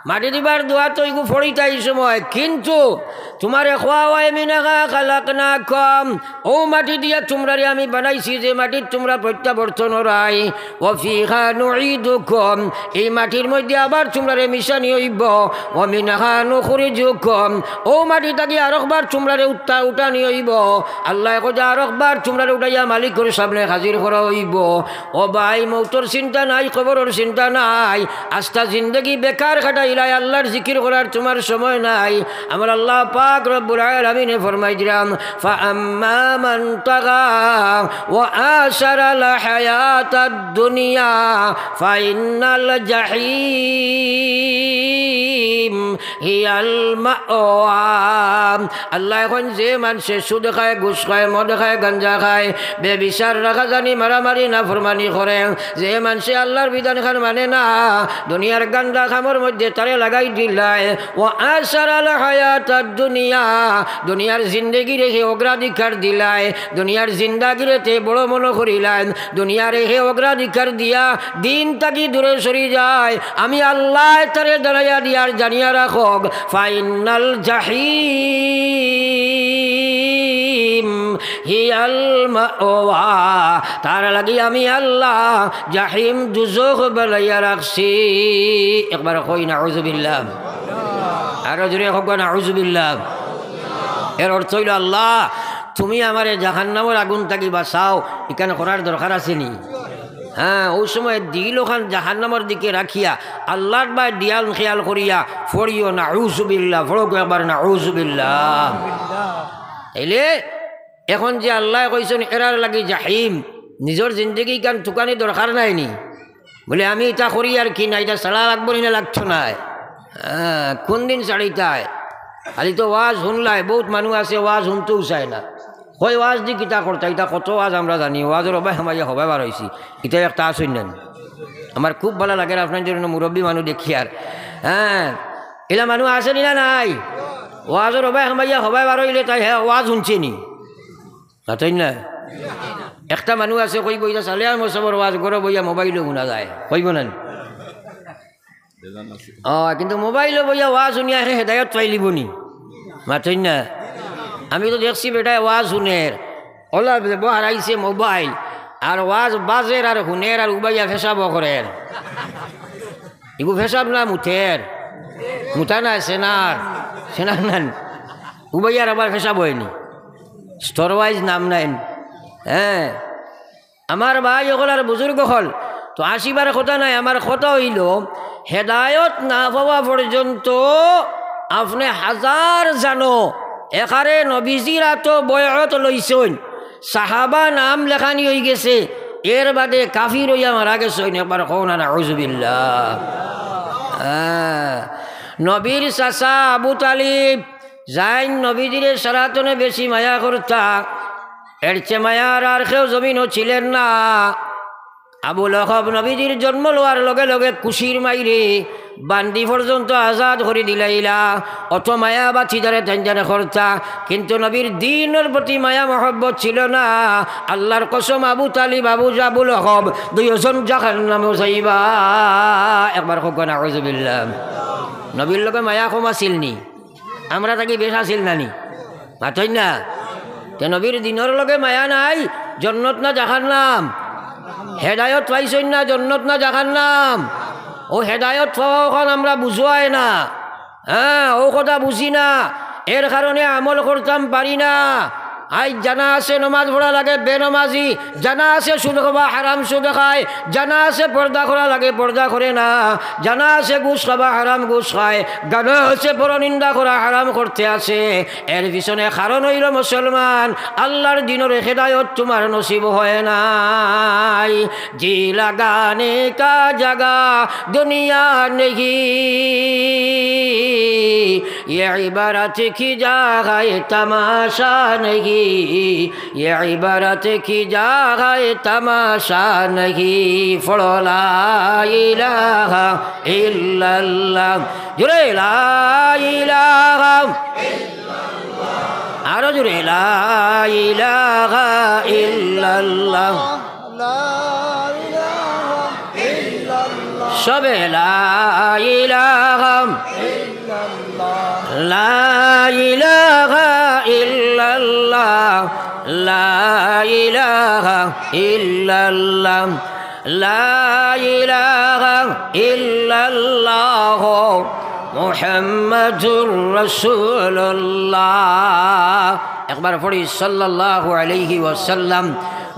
মাটি দিবার দোয়া তো এগু ফড়িতা এই সময়, কিন্তু তোমারে খোয়াওয়াই মিনাহা খালাকনাকুম, ও মাটি দিয়া তোমরারে আমি বানাইছি, যে মাটির তোমরা প্রত্যাবর্তন রাই। ওয়া ফিহা নুঈদুকুম, এই মাটির মধ্যে আবার তোমরারে মিশানি হইব। ওয়া মিনহা নুখরিজুকুম, ও মাটি থাকি আরেকবার তোমরারে উঠানি হইব। আল্লাহ কইয়া আরেকবার তোমরারে উঠাইয়া মালিকের সামনে হাজির করা হইব। ও ভাই, মৌতর চিন্তা নাই, কবরের চিন্তা নাই, আস্থা জিন্দগি বেকার কাটাইলাই, আল্লাহর জিকির করার তোমার সময় নাই। আমার আল্লাহ পাক রব্বুল আলামিন ফরমাই দিলাম, ফাআম্মা মান তাগা ওয়া আশারাল হায়াতাদ দুনিয়া ফাইন্নাল জাহিম হিয়াল মাওয়া। আল্লাহ এখন যে মানুষে সুদ খায়, ঘুষ খায়, মদ খায়, গাঞ্জা খায়, বেবিচার, রাখাজানি, মারামারি, নাফরমানি করে, যে মানুষে আল্লাহর বিধান খান মানে না, দুনিয়ার গান্দা খামর মধ্যে তারে লাগাই দিলায়। ও আশারাল হায়াতাদ দুনিয়া, দুনিয়ার জিন্দগি রেখে অগ্রাধিকার দিলায়, দুনিয়ার জিন্দাগিরেতে বড় মনে করিলাম, দুনিয়া রেখে অগ্রাধিকার দিয়া দিন তাকি দূরে সরি যায়। আমি আল্লাহ তারে দাঁড়াইয়া দিয়ার জানিয়া রাখক ফাইনাল জাহিম হিয়াল মাওয়া। তার লাগি আমি আল্লাহ জাহিম দুজখ বানাইয়া রাখছি। একবার কই নাউযুবিল্লাহ, আরো জোরে হোক নাউযুবিল্লাহ। এর অর্থ হইল আল্লাহ তুমি আমারে জাহান্নামের আগুন থাকি বাঁচাও, এখানে করার দরকার আছে নি? হ্যাঁ, ওই সময় দিল ওখান জাহান্নামের দিকে রাখিয়া আল্লাহর বা দিয়াল খেয়াল করিয়া ফড়িও নাউযুবিল্লাহ, ফড়ক একবার নাউযুবিল্লাহ। তাইলে এখন যে আল্লাহ কইছেন এরার লাগি জাহিম, নিজের জিন্দগি কান ঠুকানি দরকার নাই নি? বলে আমি এটা করি আর কি না, এটা ছাড়া লাগবো না, লাগতো না। হ্যাঁ, কোন দিন ছাড়িতায়? খালি তো ওয়াজ শুনলাই, বহুত মানুষ আছে ওয়াজ শুনতেও চায় না। হয় ওয়াজ দি কিতা করতা, এটা কত ওয়াজ আমরা জানি, ওয়াজের অবাই আমায় হবাই বার হয়েছি, এটা একটা আসুন নেন। আমার খুব ভালো লাগে আপনার জন্য মুরব্বী মানুষ দেখি আর। হ্যাঁ, এলা মানুষ আসেনি না নাই? ওয়াজের অবাই আমাইয়া হবাই বার হইলে তাই হ্যাঁ ওয়াজ শুনছে নি তাই না? একটা মানুষ আছে কইব এটা চালে আমার সবর ওয়াজ করে বইয়া মোবাইলও শুনা যায়, কইব না? কিন্তু মোবাইলও বইয়া ওয়াজ শুনিয়া হেদায়ত পাইলিব নি? মাতই না? আমি তো দেখছি বেটায় ওয়াজ শুনের ওলা ব্যবহার আইছে মোবাইল, আর ওয়াজ বাজের আর শুনের আর উবাইয়া ফেসাব করেন। এগু ফেসাব না মুথের, মুথা না সেনার, সেনার নান উবাইয়ার আবার ফেসাব হয়নি, স্তর ওয়াইজ নাম নাইন। হ্যাঁ, আমার ভাই হল আর বুজুর্গ হল তো আসিবার কথা নাই। আমার কথা হইল হেদায়ত না পাওয়া পর্যন্ত আপনি হাজার জানো একারে নবীজির তো বয়ত লইছেন, সাহাবা নাম লেখানি হয়ে গেছে, এর বাদে কাফির হইয়া মারা গেছেন। একবার কও না নাউযুবিল্লাহ। নবীর চাচা আবু তালিব যাইন নবীজিরে সারাতনে বেশি মায়া করতা, এর চেয়ে মায়ার আর কেউ জমিনও ছিলেন না। আবু লহব নবীজির জন্ম লওয়ার লগে লগে কুশির মাইরে বান্দি পর্যন্ত আজাদ করে দিলাইলা, অত মায়া বা চিদারে তেঞ্জানে করতা, কিন্তু নবীর দিনের প্রতি মায়া মহব্বত ছিল না। আল্লাহর কসম আবু তালিব আবু আবু লহব দুইজন জাহান্নামে যাইবা। একবার হোক নাউযুবিল্লাহ। নবীর লগে মায়া কম আছিল নি? আমরা তাকে বেশ আছিল নানি? মাতই না? তে নবীর দিনের লগে মায়া নাই, জন্নত না জাহান্নাম? হেদায়ত পাইছেন না, জন্নত না জাহান্নাম? ও হেদায়ত পাওয়া ওখান আমরা বুঝোয়াই না। হ্যাঁ, ও কথা বুঝি না, এর কারণে আমল করতাম পারি না। আজ জানা আছে নমাজ পড়া লাগে বেনমাজি, জানা আছে সুদ খাবা হারাম সুদ খায়, জানা আছে পর্দা করা লাগে পর্দা করে না, জানা আছে ঘুষ খাবা হারাম ঘুষ খায়, জানা আছে পরনিন্দা করা হারাম করতে আছে। এর পিছনে কারণ হইল মুসলমান আল্লাহর দিনের হেদায়ত তোমার নসিব হয় নাই। জি লাগানে কা জাগা দুনিয়া নেহি, ये इबारत की जगह तमाशा नहीं, ये इबारत की जगह तमाशा नहीं। पढ़ो ला इलाहा इल्लल्लाह, जुरे ला इलाहा इल्लल्लाह, आरो जुरे ला इलाहा इल्लल्लाह, सबे ला इलाहा ला इलाहा इल्लल्लाह, ला इलाहा इल्लल्लाह, ला इलाहा इल्लल्लाह मुहम्मदुर रसूलुल्लाह। একবার পড়ি সাল্লাল্লাহু আলাইহি ওয়াসাল্লাম।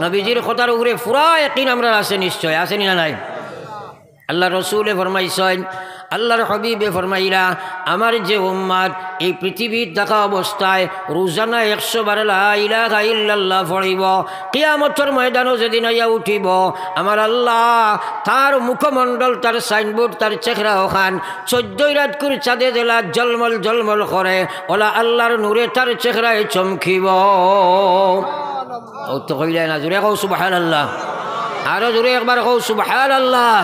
নবীজির কথার উপরে পুরা ইয়াকিন আমরা আছে, নিশ্চয় আছে না নাই? আল্লাহ রসুলে ফরমাইছেন আল্লাহর হাবিবে ফরমাইলা আমার যে উম্মত এই পৃথিবীর থাকা অবস্থায় রোজানা 100 বার লা ইলাহা ইল্লাল্লাহ পড়িব, কিয়ামতের ময়দানও যেদিন আইয়া উঠিব আমার আল্লাহ তার মুখমণ্ডল, তার সাইনবোর্ড, তার চেহারা ওখান 14 রাত করে চাঁদে দেলা জলমল জলমল করে, ওলা আল্লাহর নূরে তার চেহারায় চমকিব। ও তো কইলে না, জোরে কও সুবহানাল্লাহ, আরো জোরে একবার কও সুবহানাল্লাহ।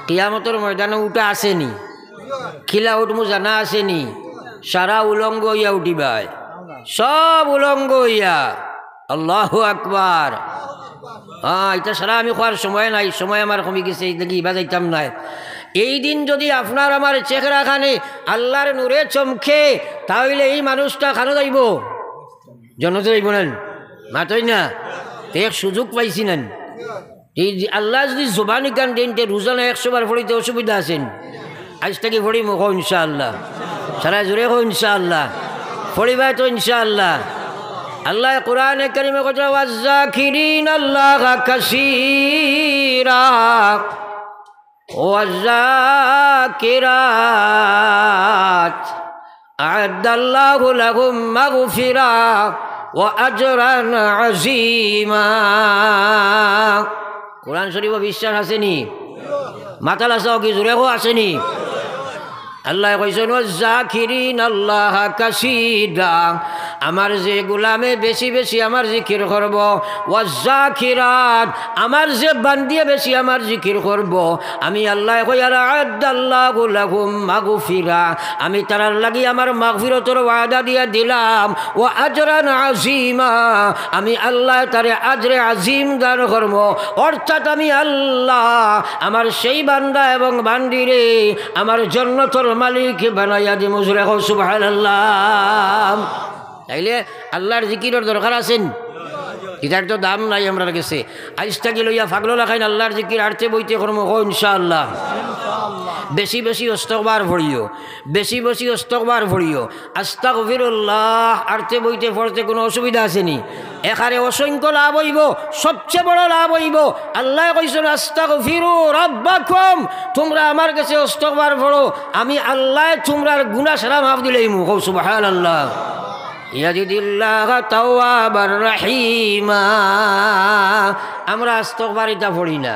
কিয়ামতের ময়দানে উঠা আসেনি, খিলা উঠমু জানা আসেনি, সারা উলঙ্গ হইয়া উঠিবাই, সব উলঙ্গ হইয়া। আল্লাহু আকবার। এটা সারা আমি খোয়ার সময় নাই, সময় আমার কমে গেছে, দেখি বাজাইতাম নাই। এই দিন যদি আপনার আমার চেহারা খানে আল্লাহর নূরে চমকে, তাহলে এই মানুষটা খানো যাইব, জনত যাইব নেন মাতই না, এক সুযোগ পাইছি নেন। এই আল্লাহ যদি জোবানি গান দেন রোজানা 100 বার পড়িতে অসুবিধা আছেন? আজ থেকে পড়িম কো ইনশাআল্লাহ, সারা জোরে কো ইনশাআল্লাহ, পড়িবা তো ইনশাআল্লাহ। আল্লাহ কোরআনে কারিমে কথা ওয়াজ্জাকিরিন আল্লাহ কাসীরা ওয়াজ্জাকিরাত আ'আদাল্লাহু লাহুম মাগফিরা ওয়া আজরান আযীমা। কোরআন শরীফ বিশ্বাস আসেনি? মাতাল আসাও কি জোরে কো আসেনি? আল্লাহ কইছেন ওয়াজ্জাকিরিন আল্লাহ কাসীরা, আমার যে গোলামে বেশি বেশি আমার জিকির করব, ওয়াজ্জাকিরাত আমার যে বান্দিয়ে বেশি আমার জিকির করব, আমি আল্লাহ কই আ'আদাল্লাহু লাহুম মাগফিরা, আমি তারার লাগি আমার মাগফিরতের ওয়াদা দিয়া দিলাম, ও আজরান আযীমা, আমি আল্লাহ তারে আজরে আজিম দান করব। অর্থাৎ আমি আল্লাহ আমার সেই বান্দা এবং বান্দিরে আমার জান্নাতের মালিক বানাইয়া দিমু। জোরে কও সুবহানাল্লাহ। তাইলে আল্লাহর জিকিরের দরকার আছেন, এটার তো দাম নাই আমরা কাছে। আজ থেকে লইয়া ফাগলো লাখাইন আল্লাহর জিকির আর্থে বইতে কর্ম কো ইনশাআল্লাহ। বেশি বেশি ইস্তিগফার পড়িও, বেশি বেশি ইস্তিগফার পড়িও। আস্তাগফিরুল্লাহ আর্থে বইতে পড়তে কোনো অসুবিধা আসেনি? এখানে অসংখ্য লাভ হইব, সবচেয়ে বড় লাভ হইব। আল্লাহ কইছেন আস্তাগফিরু রাব্বাকুম, তোমরা আমার কাছে ইস্তিগফার পড়ো, আমি আল্লাহ তোমরার গুনাহ সারা মাফ দিলাইমু। কও সুবহানাল্লাহ। ইয়াজিদিল্লাহ তাওয়াবার রাহিমা। আমরা ইস্তিগফার এটা পড়ি না,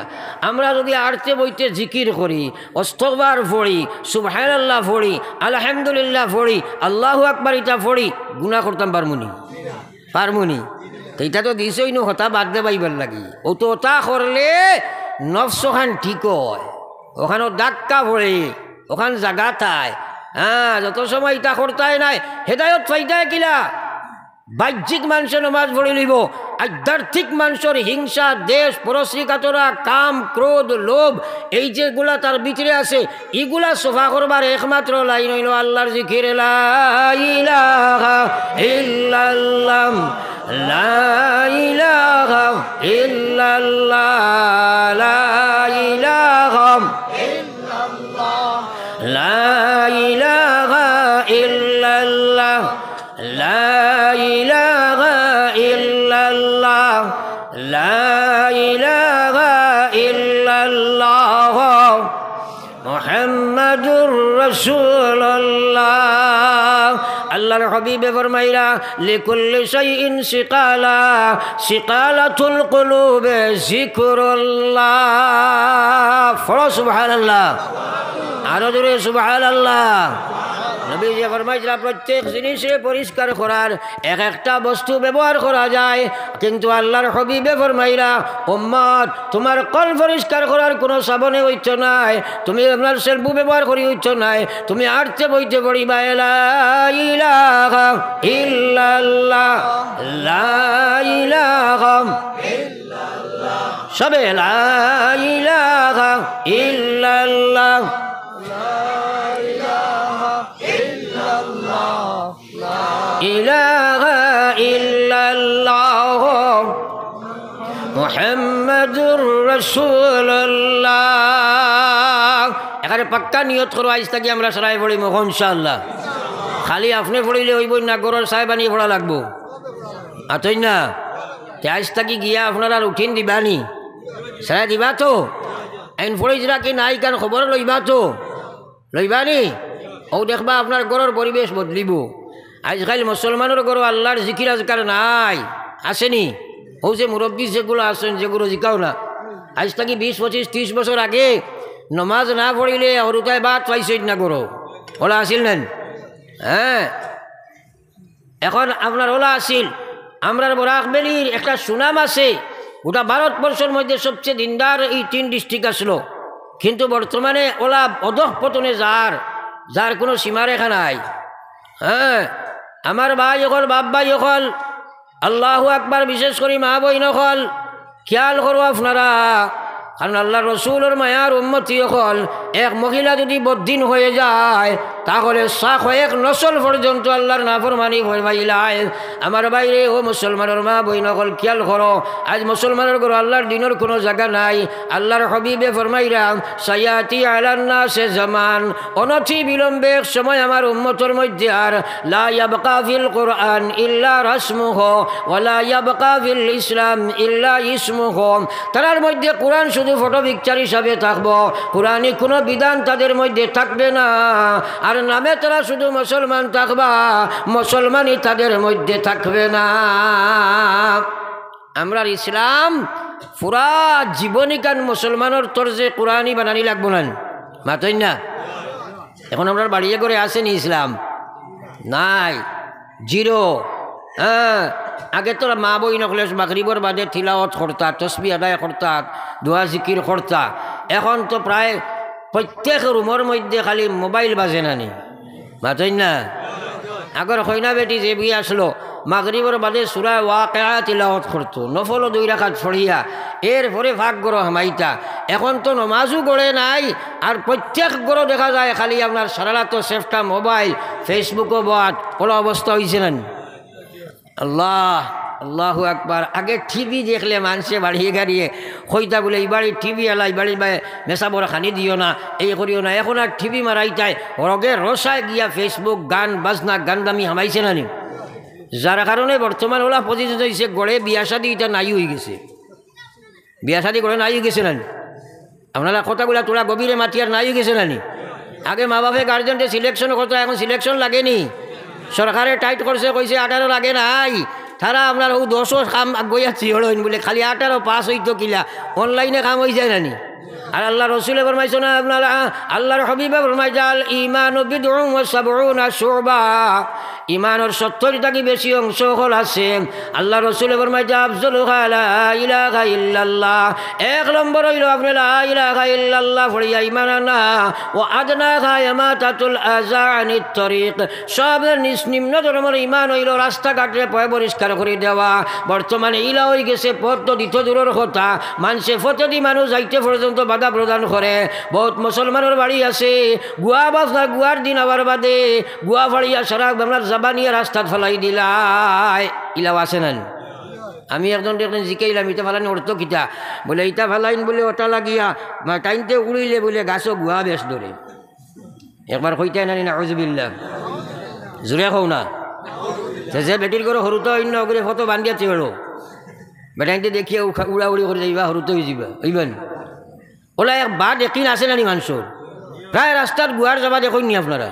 আমরা যদি আরতে বইতে জিকির করি, ইস্তিগফার পড়ি, সুবহানাল্লাহ পড়ি, আলহামদুলিল্লাহ পড়ি, আল্লাহু আকবার এটা পড়ি, গুনাহ করতাম পারমুনি? পারমুনি? এইটা তো দিছই নো হতা বাদ দে পাইবার লাগি। ও তো ওটা করলে নফস ওখান ঠিক হয়, ওখানে ডাক্কা পড়ে, ওখান জাগা থায়। যত সময় এটা করতাই নাই হেদায়ত ফাইদায় কিলা বাহ্যিক মানুষের নমাজ পড়ে লইব, আধ্যাত্মিক মানুষের হিংসা, দেশ, পরশ্রী কাতরা, কাম, ক্রোধ, লোভ, এই যেগুলা তার ভিতরে আছে, এগুলা সফা করবার একমাত্র লাইন হইল আল্লাহর জিকির। লা ইলাহা ইল্লাল্লাহ, লা ইলাহা ইল্লাল্লাহ, লা ইলাহা ইল্লাল্লাহ, লা ইলাহা ইল্লাল্লাহ, লা ইলাহা ইল্লাল্লাহ, লা ইলাহা ইল্লাল্লাহ মুহাম্মাদুর রাসূলুল্লাহ। আল্লাহর হাবিবে ফরমাইলা লিকুল্লি শাইইন সিকালা, সিকালাতুল কুলুবে যিকরুল্লাহ। ফড়ো সুবহানাল্লাহ, আরো জোরে সুবহানাল্লাহ। নবী যে ফরমাইছিলেন প্রত্যেক জিনিসে পরিষ্কার করার এক একটা বস্তু ব্যবহার করা যায়, কিন্তু আল্লাহর হাবিবে ফরমাইলা উম্মত তোমার কল পরিষ্কার করার কোনো সাবনে হইছ নাই, তুমি আপনার শ্যাম্পু ব্যবহার করি হইছ নাই, তুমি আরতে বইতে পড়িবা লা ইলাহা ইল্লাল্লাহ, লা ইলাহা ইল্লাল্লাহ, সবে লা ইলাহা ইল্লাল্লাহ, ইলাহা ইল্লাল্লাহ মুহাম্মাদুর রাসূলুল্লাহ। এখানে পাক্কা নিয়ত করো আজ থেকে আমরা সরাই পড়ি ইনশাআল্লাহ। খালি আপনি পড়িলে হইব না, গরর সাহেব বানিয়ে পড়া লাগবো, আতই না? আজ থেকে গিয়া আপনারা উঠিন দিবানি, সারা দিবা তো? আইন ফড়িজরা কি নাই কান খবর লইবা তো লইবা নি ও দেখবা আপনার ঘরের পরিবেশ বদলিব আজকাল মুসলমানের ঘর আল্লাহর জিকির আজকার নাই আসেনি ও যে মুরব্বী যেগুলো আছেন যেগুলো জিকাও না আজ থাকি 20, 25, 30 বছর আগে নমাজ না পড়িলে অরুতায় বাদ পাইছে না করো ওলা আসিল নেন হ্যাঁ এখন আপনার ওলা আসিল আমরার বরাকবেলির একটা সুনাম আছে গোটা ভারতবর্ষের মধ্যে সবচেয়ে দিনদার এই 3 ডিস্ট্রিক্ট আসলো কিন্তু বর্তমানে ওলা অধঃপতনে যার কোনো সীমারেখা নাই হ্যাঁ আমার ভাই অকল বাপ ভাই অকল আল্লাহু আকবার বিশেষ করে মা বইন অকল খেয়াল করো আপনারা কারণ আল্লাহ রসুলের মায়ার উম্মতি অকল এক মহিলা যদি বদ্দিন হয়ে যায় তাহলে এক নসল পর্যন্ত আল্লাহর নাফরমানি ফরমাইলায় আমার বাইরে ও মুসলমানের মা বইন অকল খেয়াল করো আজ মুসলমানের ঘর আল্লাহর দিনের কোনো জায়গা নাই আল্লাহর হবিবে ফরমাইলাম সায়াতি আলান্নাসে জামান অনথি বিলম্বে এক সময় আমার উম্মতের মধ্যে আর লা ইয়াবকা ফিল কুরআন ইল্লা রাসমুহু ওয়া লা ইয়াবকা ফিল ইসলাম ইল্লা ইসমুহু তার মধ্যে কোরআন শুধু ফটো পিকচার হিসাবে থাকবো কোরআনে কোনো বিধান তাদের মধ্যে থাকবে না আর নামে তারা শুধু মুসলমান থাকবা মুসলমানই তাদের মধ্যে থাকবে না আমরা ইসলাম পুরা জীবনিকান মুসলমানের তরজে কোরআনই বানানি লাগবো না মাতই না এখন আমরা বাড়িয়ে করে আসেনি ইসলাম নাই জিরো হ্যাঁ আগে তোরা মা বই নকলে মাগরিবর বাদে তিলাওয়াত করতা তসবি আদায় করতা দোয়া জিকির করতা এখন তো প্রায় প্রত্যেক রুমের মধ্যে খালি মোবাইল বাজে নানি মাতই না আগর কইনা বেটি যে বিয়ে আসলো মাগরিবর বাদে সূরা ওয়াকিয়া তিলাওয়াত করতো নফল 2 রাকাত পড়িয়া এরপরে ভাগ গড় হামাইতা এখন তো নমাজও গড়ে নাই আর প্রত্যেক গড় দেখা যায় খালি আপনার সারালা তো সেফটা মোবাইল ফেসবুকও বাদ ওলা অবস্থা হয়েছে না আল্লাহ আল্লাহু আকবার আগে টিভি দেখলে মানুষে বাড়িয়ে গাড়িয়ে কইতা বলে এই বাড়ির টিভি এলা এই বাড়ির মেসা বড় খানি দিও না এই করিও না এখন আর টিভি মারাইতায় রগে রসায় গিয়া ফেসবুক গান বাজনা গান দামি হামাইছে না নি যার কারণে বর্তমান ওলা প্রতিযোগিত হয়েছে গড়ে বিয়া শাদি এটা নাই হয়ে গেছে বিয়া শাদি গড়ে নাই হয়ে গেছে না আপনারা কথাগুলা তোরা গভীরে মাতিয়ার নাই হয়ে গেছে না নি আগে মা বাপে গার্জেনকে সিলেকশন করতো এখন সিলেকশন লাগেনি সরকারে টাইট করছে কইছে 18 লাগে নাই তারা আপনার ও 10 কাম গইয়া চিহড়ইন বলে খালি 18 পাস হইতো কিলা অনলাইনে কাম হয়ে যায় নানি আর আল্লাহ রসুলে ফরমাইছো না আপনারা আল্লাহর হাবিবে ফরমাইজাল ঈমানু বিদউন ওয়া সাবউনা শুবা ঈমানের 70টা কি বেশি অংশ হল আছে আল্লাহ রসুলে ফরমাইজা আফজালুহা লা ইলাহা ইল্লাল্লাহ এক নম্বর হইল আপনি লা ইলাহা ইল্লাল্লাহ পড়িয়া ঈমান আনা ও আদনাহা ইয়ামাতাতুল আযা আনিত তরিক সব নিম্ন ধর্মের ঈমান হইল রাস্তাঘাটে পয় পরিষ্কার করে দেওয়া বর্তমানে ইলা হয়ে গেছে পথ তো দিত দূরের কথা মানুষে ফতে দি মানুষ যাইতে পর্যন্ত বাধা প্রদান করে বহুত মুসলমানের বাড়ি আছে গুয়া বাজনা গুয়ার দিন আবার বাদে গুয়া ফাড়িয়া সারা আপনার জাবানিয়া রাস্তাত ফেলাই দিলাই ইলাও আছে না আমি একজন জিকাইলাম ইটা ফেলানি অর্থ কিতা বলে ইটা ফেলাইন বলে ওটা লাগিয়া টাইনতে উড়িলে বলে গাছও গুয়া বেশ ধরে একবার কইতাই নানি না আউযুবিল্লাহ জোরে কও না যে বেটির করে সরুতে অন্য করে ফটো বান্ধিয়া চেড়ো বেটাইনতে দেখিয়ে উড়া উড়ি করে যাইবা সরুতে হয়ে যাবা ওইবেন ওলা এক বাদ একদিন আছে নানি মানুষের প্রায় রাস্তার গুয়ার যাবা দেখুন নি আপনারা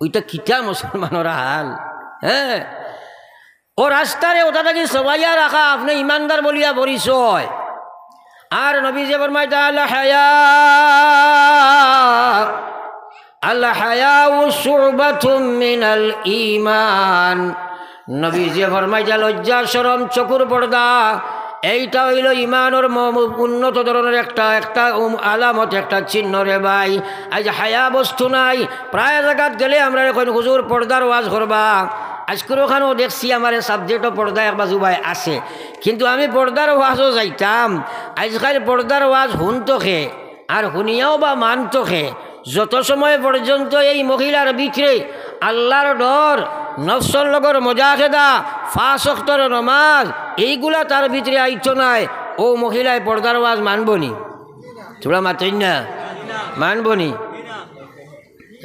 ওইটা কিতা মুসলমানের হাল হ্যাঁ ও রাস্তারে ওটা থাকি সবাইয়া রাখা আপনি ইমানদার বলিয়া পরিচয় আর নবী যে ফরমাইতা আল হায়াউ শুবাতুম মিনাল ঈমান নবী যে ফরমাইতা লজ্জা শরম চকুর পর্দা এইটা হইল ইমানের উন্নত ধরনের একটা আলামত একটা চিহ্ন রে ভাই আজ হায়া বস্তু নাই প্রায় জায়গাত গেলে আমরা এখন হুজুর পর্দার ওয়াজ করবা আজকের ওখানেও দেখছি আমার সাবজেক্টও পর্দা এক বাজু ভাই আছে কিন্তু আমি পর্দার ওয়াজও যাইতাম আজকাল পর্দার ওয়াজ শুনতোকে আর শুনিয়াও বা মানতোকে যত সময় পর্যন্ত এই মহিলার ভিতরে আল্লাহর ডর নফসর লগর মজা খেদা 5 ওয়াক্তের নামাজ এইগুলা তার ভিতরে আইতো নাই ও মহিলায় পর্দার ওয়াজ মানবনি তোরা মাতই না মানবনি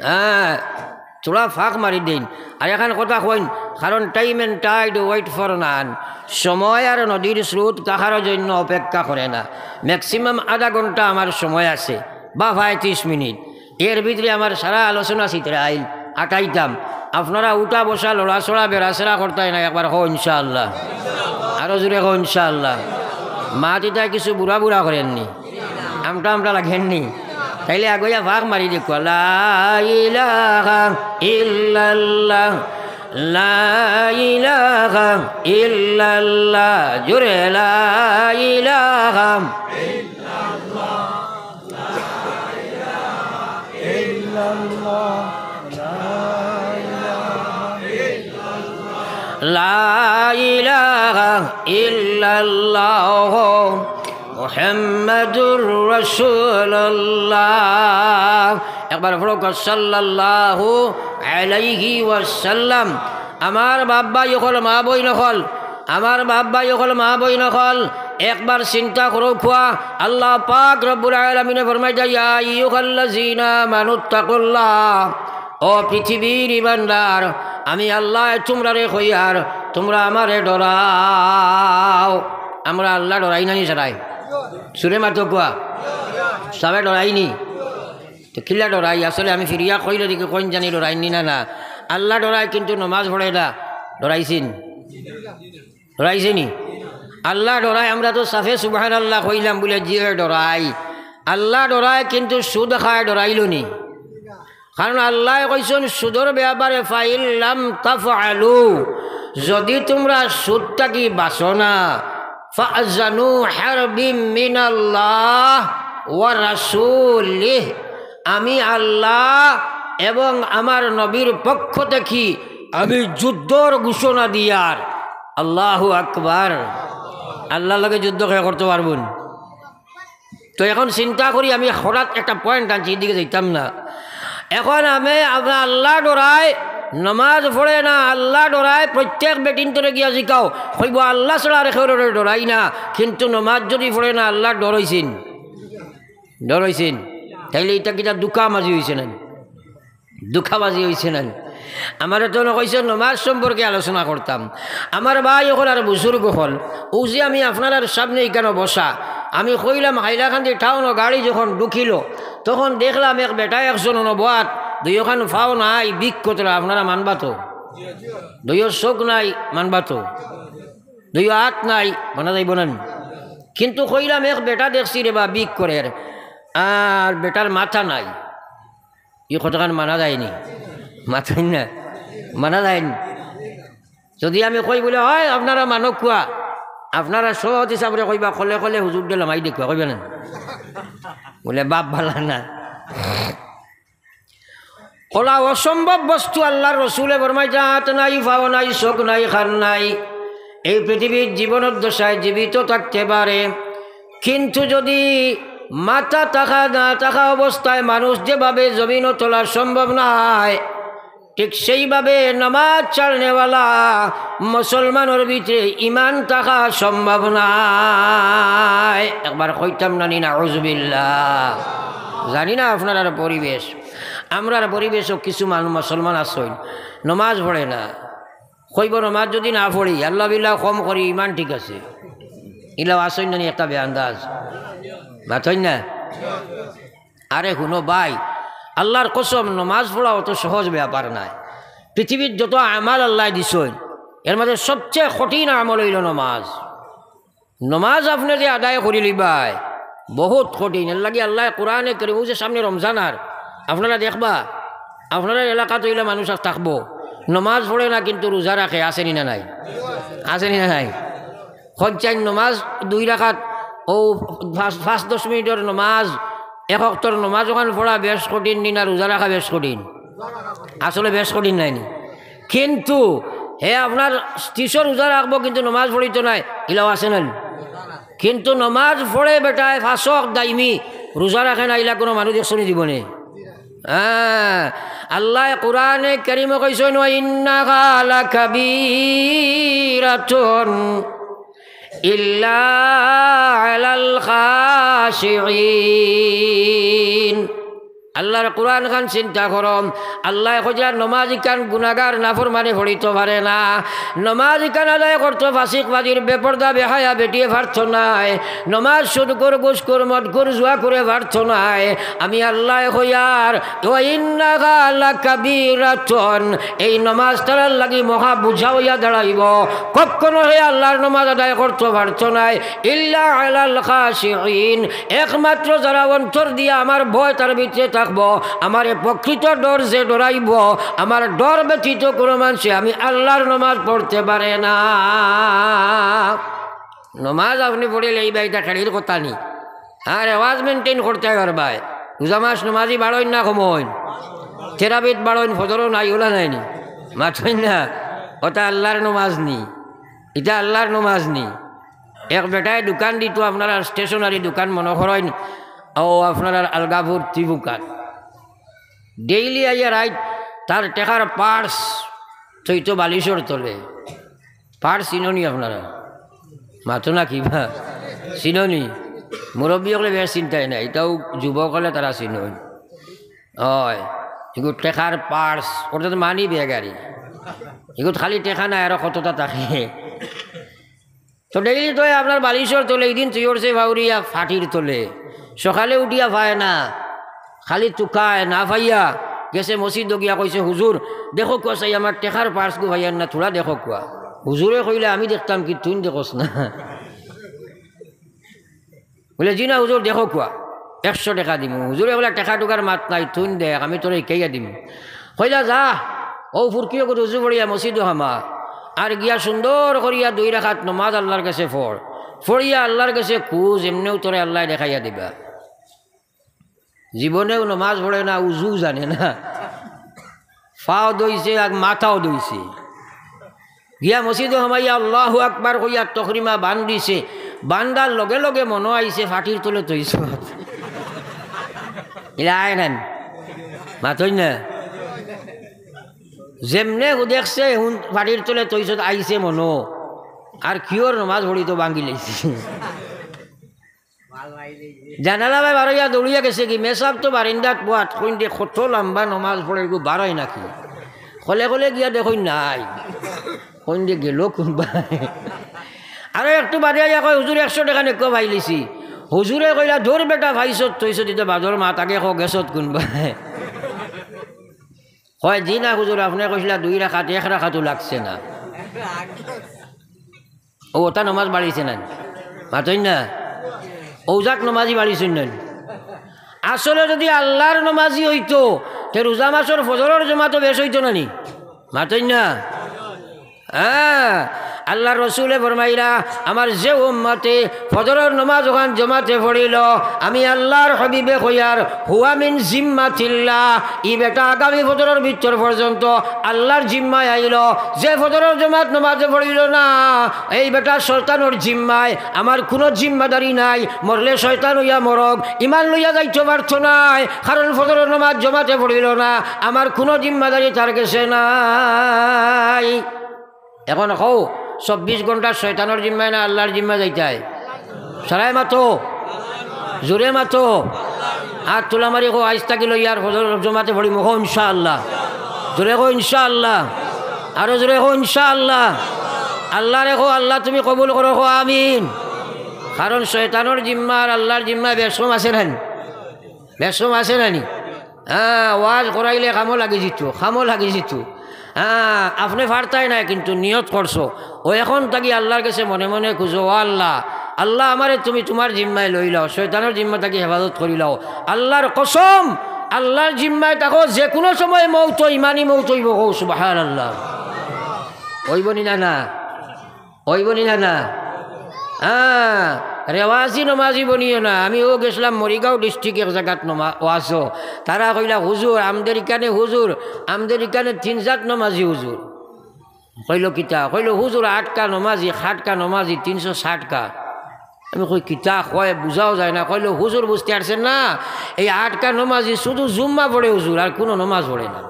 হ্যাঁ চোড়া ফাঁক মারি দিন। আর এখন কথা কইন, কারণ time and tide wait for none, সময় আর নদীর স্রোত কাহারও জন্য অপেক্ষা করে না। ম্যাক্সিমাম আধা ঘন্টা আমার সময় আছে বা 35 মিনিট, এর ভিতরে আমার সারা আলোচনা চিত্রে আইল আটাইতাম। আপনারা উঠা বসা লড়াচড়া বেড়াচড়া করতাই না, একবার হো ইনশাআল্লাহ, আরও জোরে হো ইনশাআল্লাহ। মা তিতায় কিছু বুড়া বুড়া করেননি, আমটা লাগেননি, তাইলে আগইয়া ভাগ মারি দেখো, লা ইলাহা ইল্লাল্লাহ, লা ইলাহা ইল্লাল্লাহ, জোরে লা ইলাহা ইল্লাল্লাহ, লা ইলাহা ইল্লাল্লাহ মুহাম্মাদুর রাসূলুল্লাহ। একবার ফরক সাল্লাল্লাহু আলাইহি ওয়াসাল্লাম। আমার বাবা ইকল মা বই নকল, আমার বাবা ইকল মা বই নকল, একবার চিন্তা করো খোয়া। আল্লাহ পাক রব্বুল আলামিনে ফরমাইতা, ইয়া আইয়ুহাল্লাযীনা আমানুত্তাকুল্লাহ, ও পৃথিবীর ইমানদার, আমি আল্লাহ তোমরারে কইয়ার তোমরা আমারে ডরাও। আমরা আল্লাহ ডরাই নানি সারাই সুরে মাতো কোয়া সবাই ডরাইনি তো কিলা ডরাই? আসলে আমি ফিরিয়া কইলে দিকে কইন জানি ডরাইনি না না, আল্লাহ ডরাই কিন্তু নমাজ পড়ে না। ডরাইছেনি আল্লাহ ডরাই। আমরা তো সাফে সুবহানাল্লাহ কইলাম বলে জিয়ে ডরাই, আল্লাহ ডরাই কিন্তু সুদ খায় ডরাইল নি? কারণ আল্লাহ কইছেন সুদর ব্যাপারে, ফাইল্লাম তাফআলু, যদি তোমরা সুদটাকে বাঁচো না, ফাআযানু হারবিম মিনাল্লাহ ওয়া রাসূলিহ, আমি আল্লাহ এবং আমার নবীর পক্ষ থেকে আমি যুদ্ধর ঘোষণা দিয়ার। আল্লাহু আকবার। আল্লাহর লগে যুদ্ধ করতে পারবেন? তো এখন চিন্তা করি, আমি হঠাৎ একটা পয়েন্ট আনছি, এদিকে যাইতাম না। এখন আমরা আল্লাহ ডরাই নমাজ পড়ে না, আল্লাহ ডরাই প্রত্যেক বেটিন তোরে গিয়া শিখাও কইব আল্লাহ ছাড়া রেখে ডরাই না, কিন্তু নমাজ যদি পড়ে না আল্লাহ ডরাইছেন। তাইলে এটা কিটা দুঃখাবাজি হয়েছে না? দুঃখাবাজি হয়েছে না? আমার তো কইছে নমাজ সম্পর্কে আলোচনা করতাম। আমার ভাই হল আর বুজুর্গ হল, ও যে আমি আপনার সামনে এখানে বসা, আমি কইলাম হাইলাকান্দি টাউন গাড়ি যখন ঢুকিল তখন দেখলাম এক বেটা একজন নবাত, দুইখান ফাও নাই, বিক কতরা আপনারা মানবা তো? দুইও চোখ নাই মানবা তো? দুইও হাত নাই মানা যাইব না? কিন্তু কইলাম এক বেটা দেখছি রে বা বিক করে, আর বেটার মাথা নাই, ই কতখান মানা যায়নি? মাথাই না মানা যায়নি। যদি আমি কই বলে হয় আপনারা মানক কোয়া, আপনারা সহজ হিসাবে কইবা, কলে কলে হুজুর দিলে মাই দেখবা, কইবা না? বলে বাপ ভালা না। কলা অসম্ভব বস্তু আল্লাহর রসুলে ফরমাইছে, হাত নাই, ফাও নাই, চোখ নাই, খান নাই, এই পৃথিবীর জীবনের দশায় জীবিত থাকতে পারে, কিন্তু যদি মাথা থাকা না থাকা অবস্থায় মানুষ যেভাবে জমিনও তোলা সম্ভব নয়, ঠিক সেইভাবে নামাজ ছাড়নেওয়ালা মুসলমানের ভিতরে ইমান থাকা সম্ভব নয়। একবার কইতাম না নি নাউযুবিল্লাহ। জানি না আপনার পরিবেশ, আমরার পরিবেশও কিছু মানুষ মুসলমান আসইন নমাজ পড়ে না, কইব নমাজ যদি না পড়ি আল্লাহ বিল্লাহ কম করি ইমান ঠিক আছে, ইলাও আসইন না একটা বেআন্দাজ বাতই না। আরে শুনো ভাই, আল্লাহর কসম নমাজ পড়া অত সহজ ব্যাপার নাই। পৃথিবীর যত আমাল আল্লাহ দিছেন এর মধ্যে সবচেয়ে কঠিন আমল হইল নমাজ। নমাজ আপনি যে আদায় করি লিবাই বহুত কঠিন। এর লাগে আল্লাহ কোরআনে কারীম যে সামনে রমজান, আর আপনারা দেখবা আপনারা এলাকাত হইলে মানুষ থাকবো নমাজ পড়ে না কিন্তু রোজা রাখে, আসেনি না নাই? আসেনি না নাই? সজ্জাইন নমাজ 2 রাকাত, ও 5-10 মিনিটের নমাজ, 1 ওয়াক্তের নমাজ ওখান পড়া বেশ কঠিন নি না রোজা রাখা বেশ কঠিন? আসলে বেশ কঠিন নাইনি, কিন্তু হে আপনার 30 রোজা রাখবো কিন্তু নমাজ পড়িত নাই, ইলাও আছে না? কিন্তু নমাজ পড়ে বেটায় 5 ওয়াক্ত দাইমি, রোজা রাখে না, ইলা কোনো মানুষ দেখছনি জীবনে? আল্লাহ কোরআনে কারীমে কইছেন, ওয়া ইন্নাহা লাকাবীরাতুন ইল্লা আলাল খাশিঈন। আল্লাহর কোরআন খান চিন্তা করম আল্লাহ খোঁজা নমাজি কান গুনাগার নাফরমানি ভরিতে পারে না নমাজি কান আদায় করতো ফাসিকবাদীর বেপর্দা বেহায়া বেটিয়ে পারত নাই নমাজ শুরু কর গুস কর মদ কর জুয়া করে পারত নাই আমি আল্লাহ হইয়ার কাবীরাতুন এই নমাজ তারার লাগি মহা বুঝা হইয়া দাঁড়াইব কখনো হে আল্লাহর নমাজ আদায় করতে পারত নাই ইল্লা আলাল খাশিঈন একমাত্র যারা অন্তর দিয়া আমার ভয় তার ভিতরে থাকবো আমার প্রকৃত ডর যে ডরাইব আমার ডর ব্যতীত কোনো মানুষে আমি আল্লাহর নমাজ পড়তে পারে না নমাজ আপনি পড়িলে এই বাইটা খেলির কথা নি আর আওয়াজ মেনটেন করতে পারবাই রোজা মাস নমাজি বাড়ইন না কমইন থেরাবিত বাড়ইন ফজরও নাই ওলা নাইনি মাথইন না ওটা আল্লাহর নমাজ নি এটা আল্লাহর নমাজ নি এক বেটায় দোকান দিত আপনারা স্টেশনারি দোকান মনে করেন ও আপনারা আলগাপুর ত্রিভুকান ডেইলি আইয়া রাইট তার টেকার পার্স চৈত বালিশর তোলে পার্স চিননি আপনারা মাথো না কিবা চিননি মুরব্বীসকলে বেশ চিন্তাই নাই এটাও যুবকলে তারা চিনন হয় এগুলো টেকার পার্স ওটা তো মানি বেগারি এগুলো খালি টেকা নাই আর কতটা থাকে তো ডেইলি তো আপনার বালিশর তোলে এইদিন তুইরছে ভাউরিয়া ফাটির তোলে সকালে উঠিয়া পায় না খালি চুকায় না ভাইয়া গেছে মসজিদ গিয়া কইছে হুজুর দেখো কোয়া চাই আমার টেকার পার্স গো ভাইয়ার না থোড়া দেখো কোয়া হুজুরে কইলে আমি দেখতাম কি তুই দেখোস না বলে জি না হুজুর দেখো কোয়া 100 টাকা দিম হুজুরে বলে টাকা টুকার মাত নাই তুই দেখ আমি তোর কেয়া দিম কইলা যা ও ফুরকিও করে উজু পড়িয়া মসজিদ হামা আর গিয়া সুন্দর করিয়া 2 রাকাত নমাজ আল্লাহর কাছে ফড়িয়া আল্লাহর কাছে খুঁজ এমনিও তোরে আল্লাহ দেখাইয়া দিবা জীবনেও নমাজ পড়ে না উজু জানে না ফাও দইছে আর মাথাও দইছে গিয়া মসজিদ হামাইয়া আল্লাহু আকবার কইয়া তকরিমা বান দিছে বান্দার লগে লগে মনো আইছে ফাটির তোলে তৈছ ইলাই নেন মাথই না যেমনে দেখছে ফাটির তোলে তৈছ আইছে মনো আর কিওর নমাজ পড়ি তো ভাঙ্গি লাইছে জানালা ভাই বারইয়া দৌড়িয়া গেছে কি মেসাব তো বারিন্দাত পোয়াত কইন দিয়ে কত লম্বা নমাজ পড়ে গো বাড়াই নাকি কলে কলে গিয়া দেখুন নাই কইন দিয়ে গেল কোনবাই আর একটু বাদে আইয়া কয় হুজুর 100 টাকা নেক ভাই লিছি হুজুরে কইলা ধর বেটা ভাইছত তৈছ দিতে বাদর মা তাকে ক গেছত কোনবাই হয় জি না হুজুর আপনি কইলা 2 রাকাত 1 রাকাতও লাগছে না ও ওটা নমাজ বাড়িছে না মাতই না ঔজাক নমাজি বাড়িছেন না আসলে যদি আল্লাহর নমাজি হইতো তে রোজা মাসের ফজরের জমাতো বেশ হইতো না নি মাতই না হ্যাঁ আল্লাহর রসুলে ফরমাইলা আমার যে উম্মতে ফজরের নমাজ ওখান জমাতে পড়িল আমি আল্লাহর হাবিবে কইয়ার হুয়া মিন জিম্মাতিল্লাহ ই বেটা আগামী ফজরের ভিতর পর্যন্ত আল্লাহর জিম্মায় আইল যে ফজরের জমাত নমাজে পড়িল না এই বেটা শয়তানের জিম্মায় আমার কোনো জিম্মাদারি নাই মরলে শয়তান হইয়া মরক ইমান লইয়া যাইতে পারত নাই কারণ ফজরের নমাজ জমাতে পড়িল না আমার কোনো জিম্মাদারি তার কাছে নাই এখন কও 24 ঘন্টা শয়তানের জিম্মায় না আল্লাহর জিম্মা যাইতায় সারাই মাতো জোরে মাতো আর তোলা মারি কো আইস থাকি লইয়ার ফজর জমাতে পড়ি মুখ ইনশাআল্লাহ জোরে কো ইনশাআল্লাহ আরো জোরে কো ইনশাআল্লাহ আল্লাহ রেখো আল্লাহ তুমি কবুল করো কো আমিন কারণ শয়তানের জিম্মা আর আল্লাহর জিম্মা বেশম আছে না বেশম আছে নানি হ্যাঁ ওয়াজ করাইলে কামো লাগি যেত হ্যাঁ আপনি ফারতাই নাই কিন্তু নিয়ত করছো ও এখন থাকি আল্লাহর কাছে মনে মনে খুঁজো ও আল্লাহ আল্লাহ আমারে তুমি তোমার জিম্মায় লই লাও শয়তানের জিম্মা থাকি হেফাজত করি লাও আল্লাহর কসম আল্লাহর জিম্মায় থাকো যে কোনো সময় মৌত ইমানি মৌত হইব কৌ সুবহানাল্লাহ হইব নি না হইব নি না হ্যাঁ রেওয়াজি নমাজি বনিও না আমিও গেছিলাম মরিগাঁও ডিস্ট্রিক্ট এক জায়গাত ওয়াজো তারা কইলা হুজুর আমাদের এখানে 3 জাত নমাজি হুজুর কইল কিতা কইল হুজুর 8টা নমাজি 7টা নমাজি 360টা আমি কই কিতা কয় বুঝাও যায় না কইল হুজুর বুঝতে পারছেন না এই 8টা নমাজি শুধু জুম্মা পড়ে হুজুর আর কোনো নমাজ পড়ে না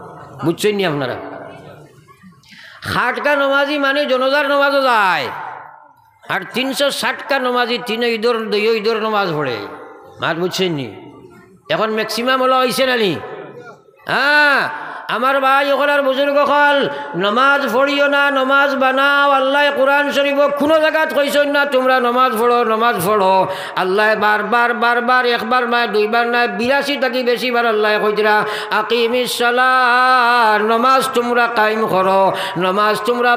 বুঝছেন নি আপনারা 7টা নমাজি মানে জনজার নমাজও যায় আর 360টা নমাজি 3 ঈদর নমাজ পড়ে মাত বুঝছেন নি এখন ম্যাক্সিমাম হলো হয়েছে নানি হ্যাঁ আমার ভাই ওখানে বুজুর্গ হল নমাজ পড়িও না নমাজ বানাও আল্লাহ কোরআন শরীফ কোনো জায়গাত কইছেন না তোমরা নমাজ পড়ো আল্লাহ বারবার বারবার একবার নয় দুইবার নয় 82 থেকে বেশি বার আল্লাহ কইরা আকিমিস সালাত নমাজ তোমরা কায়েম করো নমাজ তোমরা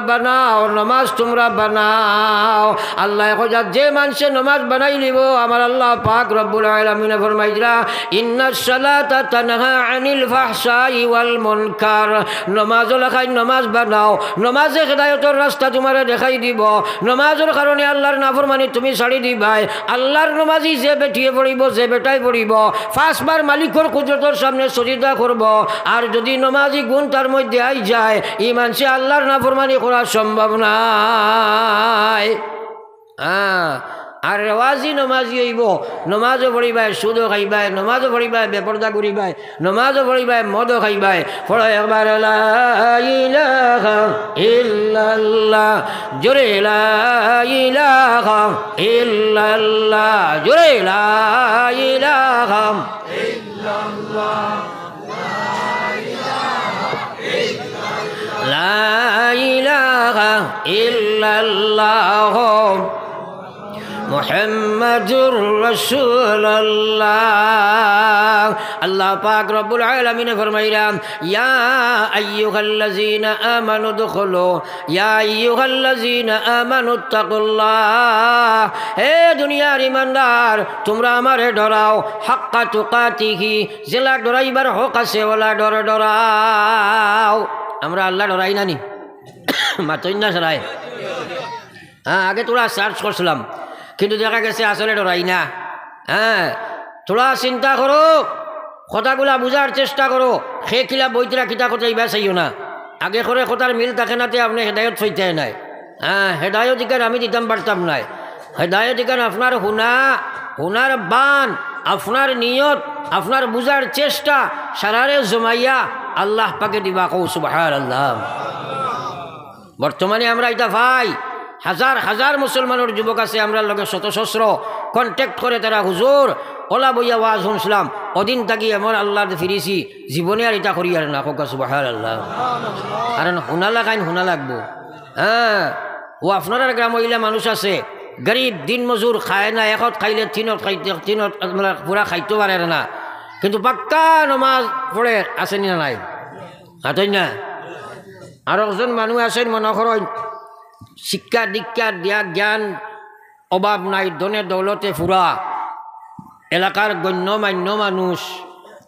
বানাও আল্লাহ কইরা যে মানুষে নমাজ বানাই লিব আমার আল্লাহ পাক রব্বুল আলামিন ফরমাইরা ইন্নাস সালাতা তানহা আনিল ফাহশাই ওয়াল মুনকার নমাজ লেখাই নমাজ বানাও নমাজে হেদায়েতের রাস্তা তোমারে দেখাই দিব নমাজের কারণে আল্লাহর নাফরমানি তুমি ছাড়ি দিবাই আল্লাহর নমাজি যে বেটিয়ে পড়িব যে বেটাই পড়িব 5 বার মালিকর কুদরতের সামনে সজদা করব আর যদি নমাজি গুণ তার মধ্যে আই যায় এই মানুষে আল্লাহর নাফরমানি করা সম্ভব নাই আর রেওয়াজি নমাজি হইব নমাজও পড়িবাই সুদও খাইবাই নমাজও পড়িবাই বেপরদা করিবাই নমাজও পড়িবাই মদও খাইবাই পড়ো একবার লা ইলাহা ইল্লাল্লাহ জোরে লা ইলাহা ইল্লাল্লাহ জোরে লা ইলাহা ইল্লাল্লাহ লা ইলাহা ইল্লাল্লাহ মুহাম্মাদুর রাসূলুল্লাহ আল্লাহ পাক রব্বুল আলামিন ফরমাইলেন ইয়া আইয়ুহাল্লাযীনা আমানু দুখুলু ইয়া আইয়ুহাল্লাযীনা আমানুত্তাকুল্লাহ হে দুনিয়ার ইমানদার তোমরা আমারে ডরাও হাক্কা তুকাতিহি যেলা ডরাইবার হক আছে ওলা ডরাও আমরা আল্লাহ ডরাই নানি মাতই না সরাই আগে তোরা সার্চ করছিলাম কিন্তু দেখা গেছে আসলে ডরাই না তোরা চিন্তা করো কথাগুলা বুঝার চেষ্টা করো সে কিলা বইতরা কিতা কথা ইবা চাইও না আগে করে কথার মিল থাকে নাতে আপনি হেদায়ত ফইতে নাই হেদায়ত ইকান আমি দিতাম পারতাম নাই হেদায়ত ইকান আপনার হুনার বান আপনার নিয়ত আপনার বুঝার চেষ্টা সারারে জমাইয়া আল্লাহ পাকে দিবা কৌ সুবহানাল্লাহ বর্তমানে আমরা এটা ভাই হাজার হাজার মুসলমানের যুবক আছে আমরা লগে শত সহস্র কন্ট্যাক্ট করে তারা হুজুর ওলা বইয়া ওয়াজ শুনছিলাম ওদিন থাকি এমন আল্লাহ ফিরিছি জীবনে আর এটা করি আর না কোকা সুবহানাল্লাহ কারণ শুনা লাগাইন শুনা লাগবো ও আপনার গ্রাম মহিলা মানুষ আছে গরিব দিন মজুর খায় না এখন খাইলে তিনত পুরা খাইতে পারে না কিন্তু পাক্কা নমাজ পড়ে আসেনি না নাই হাতই না আর একজন মানুষ আছেন মনে করেন শিক্ষা দীক্ষা দিয়া জ্ঞান অভাব নাই ধনে দৌলতে ফুরা এলাকার গণ্যমান্য মানুষ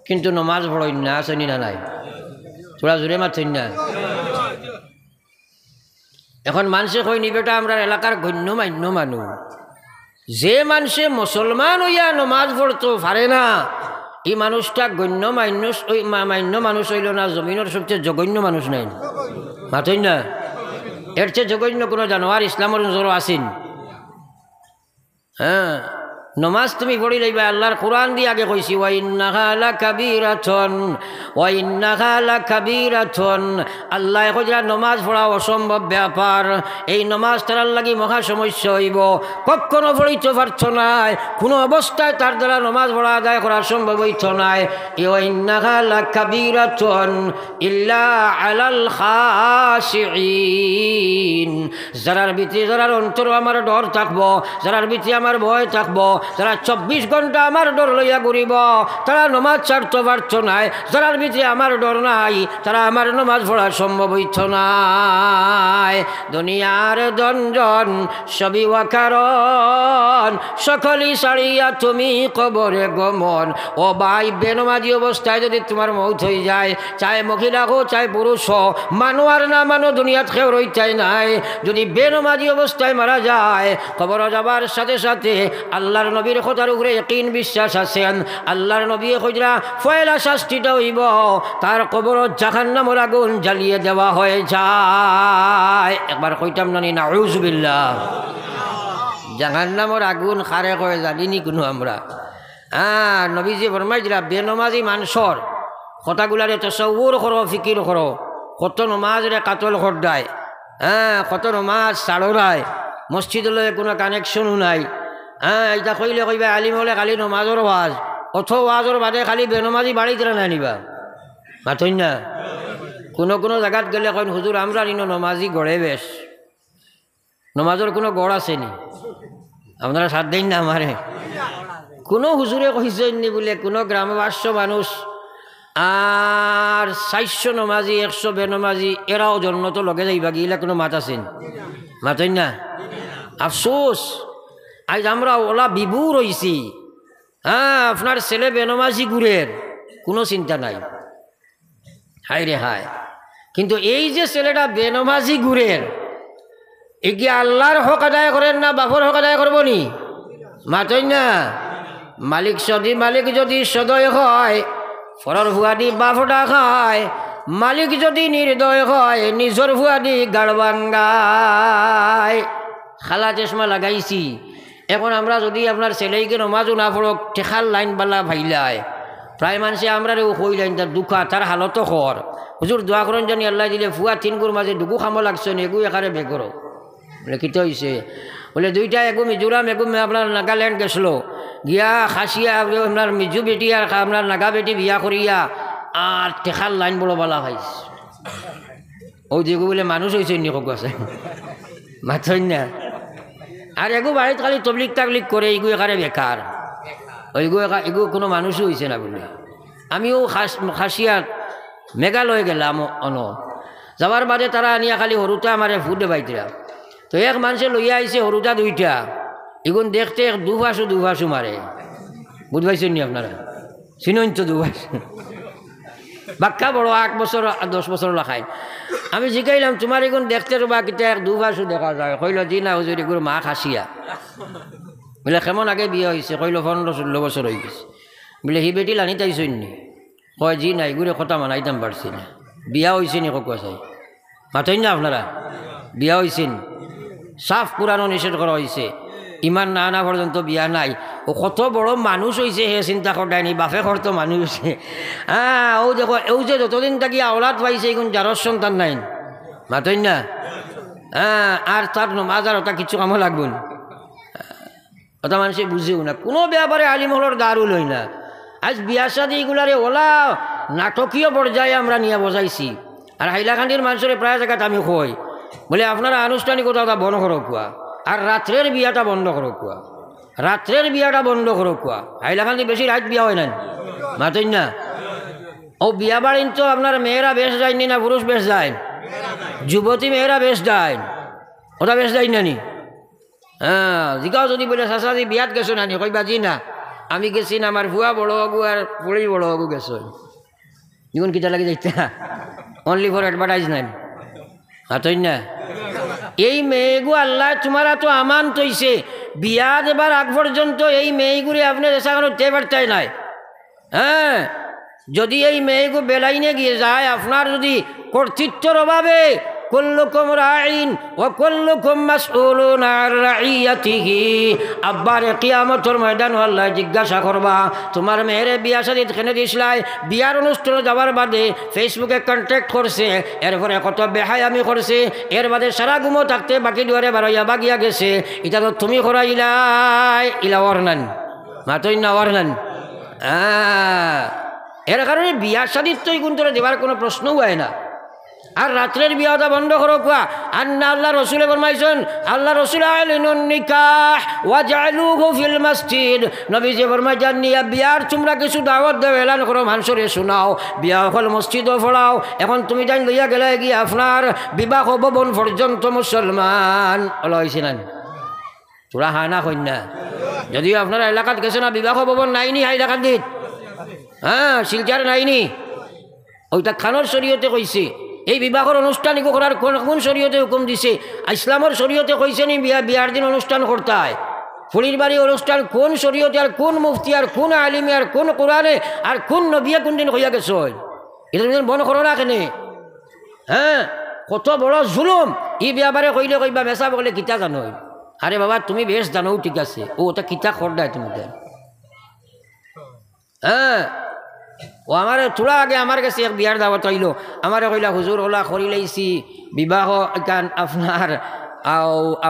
কিন্তু নমাজ পড়েন না আসেনি না নাই তোরা জোরে মাতেন না এখন মানুষে কই নি বেটা আমরা এলাকার গণ্যমান্য মানুষ যে মানুষে মুসলমান হইয়া নমাজ পড়তো পারে না এই মানুষটা মান্য মানুষ হইল না জমিনের সবচেয়ে জঘন্য মানুষ নাই মাতেন না এর চেয়ে জঘন্য কোনো জানোয়ার ইসলামের নজরও আসেন নমাজ তুমি পড়ি লইবা আল্লাহর কোরআন দিয়ে আগে কইছি ওয়াইন্নাহা লাকাবীরাতুন আল্লাহ কইরা নমাজ পড়া অসম্ভব ব্যাপার এই নমাজ তার লাগি মহা সমস্যা হইব কখনো পড়িতে পারছ নাই কোনো অবস্থায় তার দ্বারা নমাজ পড়া আদায় করা সম্ভব হইত নাই ওয়াইন্নাহা লাকাবীরাতুন ইল্লা আলাল খাশিঈন যারার ভিতরে যারার অন্তর আমার ডর থাকবো যারার ভিতরে আমার ভয় থাকবো যারা 24 ঘন্টা আমার ডর লইয়া ঘুরিব তারা নমাজ ছাড়তে পারত নাই যারার ভিতরে আমার ডর নাই তারা আমার নমাজ পড়া সম্ভব হইত নাই দুনিয়ার দঞ্জন সবই ওয়াকারণ সকলই সারিয়া তুমি কবরে গমন ও ভাই বেনমাজি অবস্থায় যদি তোমার মৌত হয়ে যায় চাই মহিলা হো চাই পুরুষ হো মানো আর না মানো দুনিয়াত কেউ রইতাই নাই যদি বেনমাজি অবস্থায় মারা যায় কবর যাবার সাথে সাথে আল্লাহর নবীর কথার উপরে ইয়াকিন বিশ্বাস আছেন আল্লাহর নবী কইরা পয়লা শাস্তিটা হইব তার কবর জাহান্নামের আগুন জ্বালিয়ে দেওয়া হয়ে যায় একবার কইতাম না নাউযুবিল্লাহ জাহান্নামের আগুন খারে কয়ে জানিনি কোনো আমরা নবীজি ফরমাইছিলা বেনমাজি মানুষের কথাগুলারে তসব্বুর করো ফিকির করো কত নমাজরে কাতল করদায় কত নমাজ ছাড়রায় মসজিদলৈ কোনো কানেকশনও নাই এটা কইলে কইবা আলিম হলে খালি নমাজর ওয়াজ অথ ওয়াজর বাদে খালি বেনমাজি বাড়িতে না নিবা মাথইন না কোনো কোনো জায়গাত গেলে কইন হুজুর আমরা নিনো নমাজি গড়ে বেশ নমাজের কোনো গড় আছে নি আপনারা সাথ দেন না আমারে কোনো হুজুরে কইছেন নি বলে কোনো গ্রামবাস্য মানুষ আর 400 নমাজি 100 বেনমাজি এরাও জন্ম তো লগে যাইবা গিলা কোনো মাত আছেন মাথইন না আফসোস আজ আমরা ওলা বিভু রইছি হ্যাঁ আপনার ছেলে বেনমাজি গুরের কোনো চিন্তা নাই হায় রে হায় কিন্তু এই যে ছেলেটা বেনমাজি গুরের এগি আল্লাহর হক আদায় করেন না বাপর হক আদায় করবো নি মাথইন না মালিক যদি সদয় হয় ফরর ভুয়াদি বাফটা খায় মালিক যদি নির্দয় হয় নিজর ভুয়াদি গাড়বাঙ্গায় খালা চশমা লাগাইছি এখন আমরা যদি আপনার ছেলেকে নমাজও না পড়ক ঠেকার লাইন বালা ভাইলায় প্রায় মানুষে আমরা কই লাইন তার দুঃখা তার হালতো কর হুজুর দোয়া করেন জানি আল্লাহ দিলে ফুয়া তিনগুর মাঝে ডুবু খামো লাগছে এগু এখানে বেগর বলে কিতে হয়েছে বলে দুইটা এগু মিজোরাম এগু আপনার নাগাল্যান্ড গেছিলো গিয়া খাসিয়া আপনার মিজু বেটি আর আপনার নাগা বেটি বিয়া করিয়া আর ঠেকার লাইন বড় বালা ভাইছে ও যেগু বলে মানুষ হয়েছে নি কক আছে মাথইন না আর এগু বাড়িতে খালি তবলিক তাবলিক করে এগু এখানে বেকার এগু কোনো মানুষই হয়েছে না বলে আমিও খাসিয়াত মেঘালয় গেলাম যাওয়ার বাদে তারা আনিয়া খালি সরুটা আমারে ফুটে বাইতরা তো এক মানুষে লইয়া আইছে সরুটা দুইটা এগুন দেখতে দুভাসু মারে বুঝ পাইছেন নি আপনারা চিনন তো দুভাসু বাক্কা বড় 8 বছর 10 বছর লাখায় আমি জিকাইলাম তোমার এগুন দেখতে রবা কিতা এক দুভাসু দেখা যায় কইল জি না হুজুর এগুলো মা খাসিয়া বলে কেমন আগে বিয়ে হয়েছে কইল 15-16 বছর হয়ে গেছে বলে হি বেটি লানি তাইছেন নি কয় জি না এগুলো কথা মানাইতাম পারছি না বিয়া হয়েছে নি কক চাই মাথইন না আপনারা বিয়া হয়েছেন সাফ পুরানো নিষেধ করা হয়েছে ইমান না আনা পর্যন্ত বিয়া নাই ও কত বড় মানুষ হয়েছে হে চিন্তা করায়নি বাপে করতো মানুষ হয়েছে হ্যাঁ ও দেখো ও যে যতদিন থাকি আওলাদ পাইছে এখন যারর সন্তান নাই মাথইন না হ্যাঁ আর তার নমাজ আর ওটা কিছু কামো লাগবে না ওটা মানুষে বুঝেও না কোনো ব্যাপারে আলিমহলর দারুল হই না আজ বিয়া শাদী এগুলারে ওলা নাটকীয় পর্যায়ে আমরা নিয়ে বজাইছি আর হাইলাকান্দির মানুষের প্রায় জায়গাটা আমি কই বলে আপনারা আনুষ্ঠানিকতা বন্ধ করো কুয়া আর রাত্রের বিয়াটা বন্ধ করো কুয়া হাইলাকান্দি বেশি রাত বিয়া হয় না মাথইন না ও বিয়া বাড়িন তো আপনার মেয়েরা বেশ যায়নি না পুরুষ বেশ যায় যুবতী মেয়েরা বেশ যায় ওটা বেশ যায় না নি হ্যাঁ জিগাও যদি বলে চাচাজি বিয়াত গেছো না নি কইবা জি না আমি গেছি না আমার ভুয়া বড় হগু আর পুড়ি বড় হগু গেছো দেখুন কিটা লাগে যাইতা অনলি ফর অ্যাডভার্টাইজ নাই মাথইন না এই মেয়েগু আল্লাহ তোমারা তো আমান তৈছে বিয়া দেবার আগ পর্যন্ত এই মেয়েগুলি আপনার এসা কোনো টেবারটাই নাই হ্যাঁ যদি এই মেয়েগু বেলাইনে গিয়ে যায় আপনার যদি কর্তৃত্বর অভাবে কুল্লুকুম রাইন ওয়া কুল্লুকুম মাসউলুন আন রাইয়াতিহি আব্বারে কিয়ামতের ময়দান আল্লাহ জিজ্ঞাসা করবা তোমার মেয়েরে বিয়া শাদী কেনে দিছলাই বিয়ার অনুষ্ঠানে যাওয়ার বাদে ফেসবুকে কন্ট্যাক্ট করছে এরপরে কত বেহায়ামি করছে এর বাদে সারা ঘুমো থাকতে বাকি দুয়ারে বারইয়া বাগিয়া গেছে এটা তো তুমি করাইলাই ইলা ওয়ারনান মাতই না ওয়ারনান এর কারণে বিয়া শাদীর তো এই গুণতরে দেওয়ার কোনো প্রশ্নও হয় না আর রাত্রের বিয়াটা বন্ধ করো কুয়া আর না আল্লাহ রসুলে ফরমাইছেন আল্লাহ রসুল আলিনুন নিকাহ ওয়াজআলুহু ফিল মসজিদ নবীজি ফরমাইছেন নিয়া বিয়ার তোমরা কিছু দাওয়াত দাও এলান করো মানুষরে শোনাও বিয়া হল মসজিদও পড়াও এখন তুমি জান লইয়া গেলে গিয়ে আপনার বিবাহ ভবন পর্যন্ত মুসলমান হইছে না তোরা হানা কন্যা যদিও আপনার এলাকাত গেছে না বিবাহ ভবন নাইনি এলাকাত দিত হ্যাঁ শিলচার নাইনি ওইটা খানোর শরীয়তে কইছে এই বিবাহের অনুষ্ঠান করার কোন শরীয়তে হুকুম দিছে ইসলামের শরীয়তে কইছে নি বিয়ার দিন অনুষ্ঠান করতে হয় ফুলির বাড়ি অনুষ্ঠান কোন শরীয়তে আর কোন মুফতি আর কোন আলিমে আর কোন কোরআনে আর কোন নবিয়া কোন দিন হইয়া গেছে এটা বন করো না কেনে হ্যাঁ কত বড় জুলুম ই বিয়াবারে কইলে কইবা বেচা বলে কিতা জানো আরে বাবা তুমি বেশ জানো ঠিক আছে ও ওটা কিতা কর দেয় তুমি হ্যাঁ ও আমার থোড়া আগে আমার কাছে এক বিয়ার দাওয়াত হইল আমার কইলা হুজুর ওলা করি লাইছি বিবাহ গান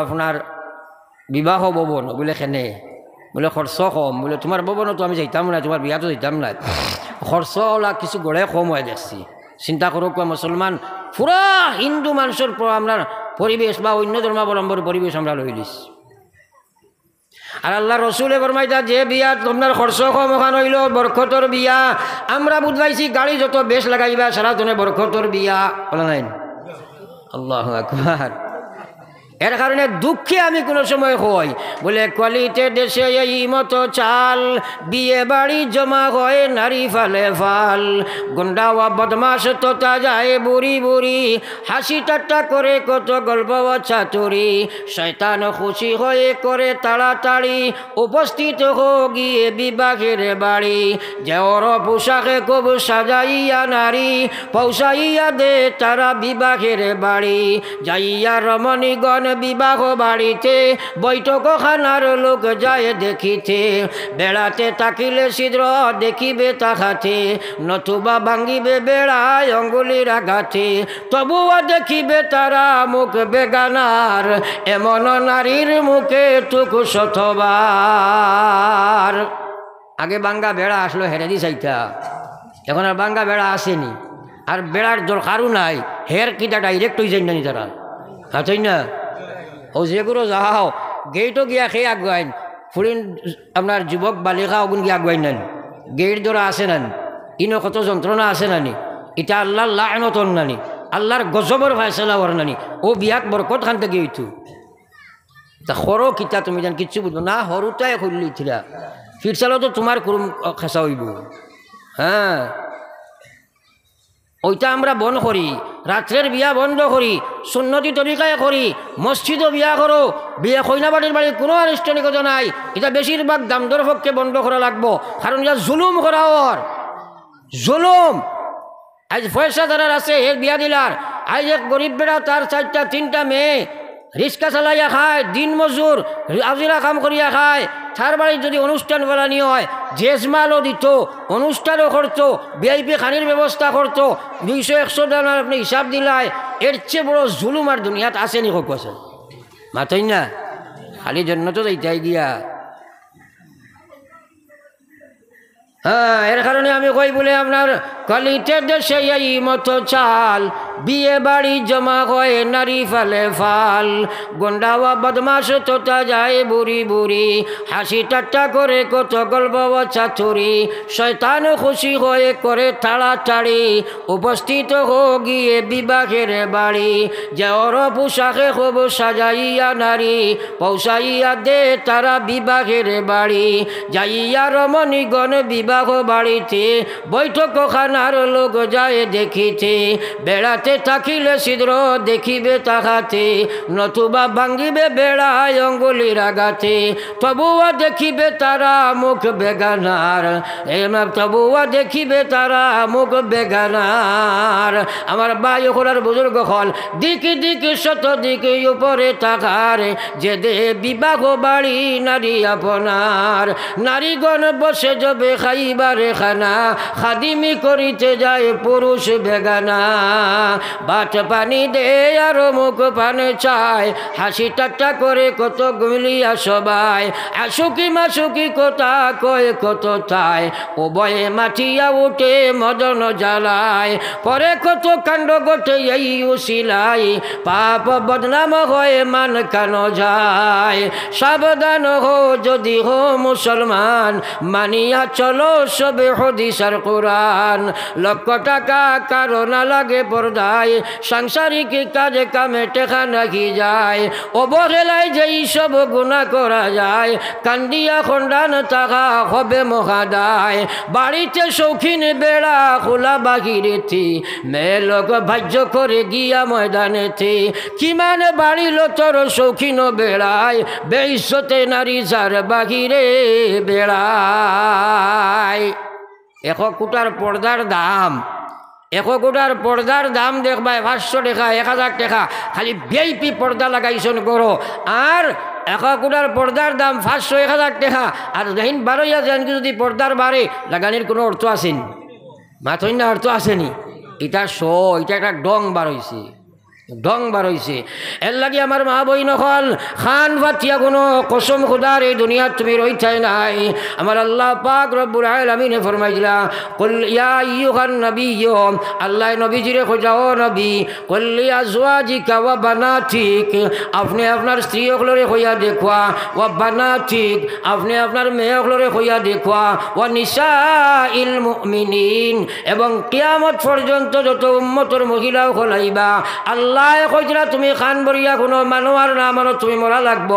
আপনার বিবাহ ভবন বলে কেনে বলে খরচ কম, বলে তোমার ভবনও তো আমি যাইতাম না, তোমার বিয়াতো যাইতাম না, খরচ ওলা কিছু গড়ে কম হয়ে দেখছি। চিন্তা করো মুসলমান পুরা হিন্দু মানুষের আমরা পরিবেশ বা অন্য ধর্মাবলম্বর পরিবেশ আমরা লই লিস। আর আল্লাহ রসুলে ফরমাইতা যে বিয়া তোমার খরচ কম ওখান হইল বরকতর বিয়া। আমরা বুঝবাইছি গাড়ি যত বেশ লাগাইবা সারা জনে বরকতর বিয়া বলা নাই। আল্লাহু আকবার। এর কারণে দুঃখে আমি কোনো সময় হই বলে কলিতে দেশে এই মতো চাল, বিয়ে বাড়ি জমা হয় নারী ফালে ফাল, গুন্ডাওয়া বদমাস তোতা যায় বুড়ি বুড়ি, হাসি ঠাট্টা করে কত গল্প চাতুরি, শয়তান খুশি হয়ে করে তাড়াতাড়ি উপস্থিত গিয়ে বিবাহের বাড়ি, যে ওর পোশাকে খুব সাজাইয়া নারী পৌঁছাইয়া দে তারা বিবাহের বাড়ি, যাইয়া রমণীগণ বিবাহ বাড়িতে বৈঠক খানার লোক যায় দেখিতে, বেড়াতে তাকিলে ছিদ্র দেখিবে তাহাতে, নতুবা ভাঙ্গিবে বেড়ায় অঙ্গুলির আঘাতে, তবুও দেখিবে তারা মুখ বেগানার, এমন নারীর মুখে টুকু শতবার। আগে বাঙ্গা বেড়া আসলো হেরে দি চাইতা, এখন আর বাঙ্গা বেড়া আসেনি, আর বেড়ার দরকারও নাই, হের কিটা ডাইরেক্ট হয়ে যায় না তারা হাতই না। ও যেগুলো যাও গেইটও গিয়া খেয়ে আগুয়াইন, ফুরিন আপনার যুবক বালিকা ওগুন গিয়ে আগুয়াইন নেন, গেইট ধরা আছে নানি, ইনো কত যন্ত্রণা আছে নানি, এটা আল্লাহর লায়নতন নানি, আল্লাহর গজবর ফায়সালা ওর নানি, ও বিয়াত বরকত খান থেকে হইতু। তা সরো কিতা তুমি জান কিচ্ছু বুঝবো না, সরুটাই খুললি থিলা ফিরসালও তো তোমার কুরুম খেসা হইব। হ্যাঁ ওইটা আমরা বন্ধ করি, রাত্রের বিয়া বন্ধ করি, সুন্নতি তরিকায় করি, মসজিদও বিয়া করো, বিয়ে কইনাবাড়ির বাড়ির কোনো আনুষ্ঠানিকতা নাই, এটা বেশিরভাগ দামদর পক্ষে বন্ধ করা লাগবো, কারণ এটা জুলুম করা ওর জুলুম। আজ পয়সা যারার আছে এর বিয়া দিলার, আজ এক গরিব বেড়া তার 4টা 3টা মেয়ে রিক্সা চালাইয়া খায়, দিন মজুর আজিরা কাম করিয়া খায়, তার বাড়ির যদি অনুষ্ঠান বলানি হয় জেজমালও দিত, অনুষ্ঠানও করতো, ভিআইপি খানির ব্যবস্থা করতো, 200-100 টাকার আপনি হিসাব দিলাই, এর চেয়ে বড় জুলুম আর দুনিয়াত আসেনি হোক আছে মাথাই না, খালি জন্য তো এইটাই গিয়া। হ্যাঁ এর কারণে আমি কই বলে আপনার কলিতে দেশে এই মতো চাল, বিয়ে বাড়ি জমা হয় নারী ফালে ফাল, গুন্ডাওয়া বদমাস তোতা যায় বুড়ি বুড়ি, হাসি ঠাট্টা করে কত গল্প চাতুরি, শয়তান খুশি হয়ে করে তাড়াতাড়ি উপস্থিত গিয়ে বিবাহের বাড়ি, যে ওর পোশাকে খুব সাজাইয়া নারী পৌঁছাইয়া দে তারা বিবাহের বাড়ি, যাইয়া রমণীগণ বিবাহ বাড়িতে বৈঠক খানার লোক যায় দেখিতে, বেড়াতে থাকিলে ছিদ্র দেখিবে তাহাতে, নতুবা ভাঙ্গিবে বেড়ায় অঙ্গুলির আঘাতে, তবুও দেখিবে তারা মুখ বেগানার, তবুও দেখিবে তারা মুখ বেগানার। আমার ভাই ওখার বুজুর্গ হল দিকে দিকে শত দিকে উপরে তাকার, যে দে বিবাহ বাড়ি নারী আপনার, নারীগণ বসে যাবে খাইবারে খানা, খাদিমি করিতে যায় পুরুষ বেগানা, বাট পানি দে আর মুখ পানে চায়, হাসি ঠাট্টা করে কত গুলিয়া সবাই, আশুকি মাসুকি কথা কয় কত তাই, ও বয়ে মাটিয়া উঠে মদন জ্বালায়, পরে কত কাণ্ড ঘটে এই উশিলাই, পাপ বদনাম হয়ে মান কেন যায়, সাবধান হো যদি হো মুসলমান, মানিয়া চলো সবে হদিসার কোরআন, লক্ষ টাকা কারো না লাগে পর্দায়, সাংসারিক কাজে কামে টেকা নাকি যায়, অবহেলায় যেই সব গুনাহ করা যায়, কান্দিয়া খণ্ডান টাকা হবে মহাদায়, বাড়িতে শৌখিন বেড়া খোলা বাহিরেতে, মেয়ে লোক ভাজ্য করে গিয়া ময়দানেতে, কি মানে বাড়িল তোর শৌখিন বেড়ায়, বেইজ্জতে নারী যার বাহিরে বেড়ায়। 1 কোটার পর্দার দাম, 1 কোটার পর্দার দাম দেখবা 500 টাকা 1000 টাকা, খালি ভিআইপি পর্দা লাগাইছন করো, আর 1 কোটার পর্দার দাম 500-1000 টাকা, আর দেখেন 12,000 যদি পর্দার বাড়ে লাগানির কোনো অর্থ আসেনি, মাথই না অর্থ আসেনি, এটা এটা একটা ডং বার হয়েছে, ঢং বার হয়েছে। এর লাগে আমার মা বই নকল খান ফাতিয়া কোনো কসম খুদার এই দুনিয়াত তুমি রইতাই নাই। আমার আল্লাহ পাক রব্বুল আলামিন ফরমাইলা কুল ইয়া আইয়ুহান নাবিয়্যু, আল্লাহ নবীজিরে খোঁজাও নবী, কুল লিয়া আজওয়াজিকা ওয়া বানাতিক, আপনি আপনার স্ত্রী সকলরে কইয়া দেখুয়া, ওয়া বানাতিক, আপনি আপনার মেয়ে সকলরে কইয়া দেখুয়া, ওয়া নিসাইল মুমিনিন, এবং কিয়ামত পর্যন্ত যত উম্মতের মহিলাও খলাইবা আল্লাহ কইরা তুমি খান বরিয়া কোনো মানুয়ার না আমারও তুমি মরা লাগব।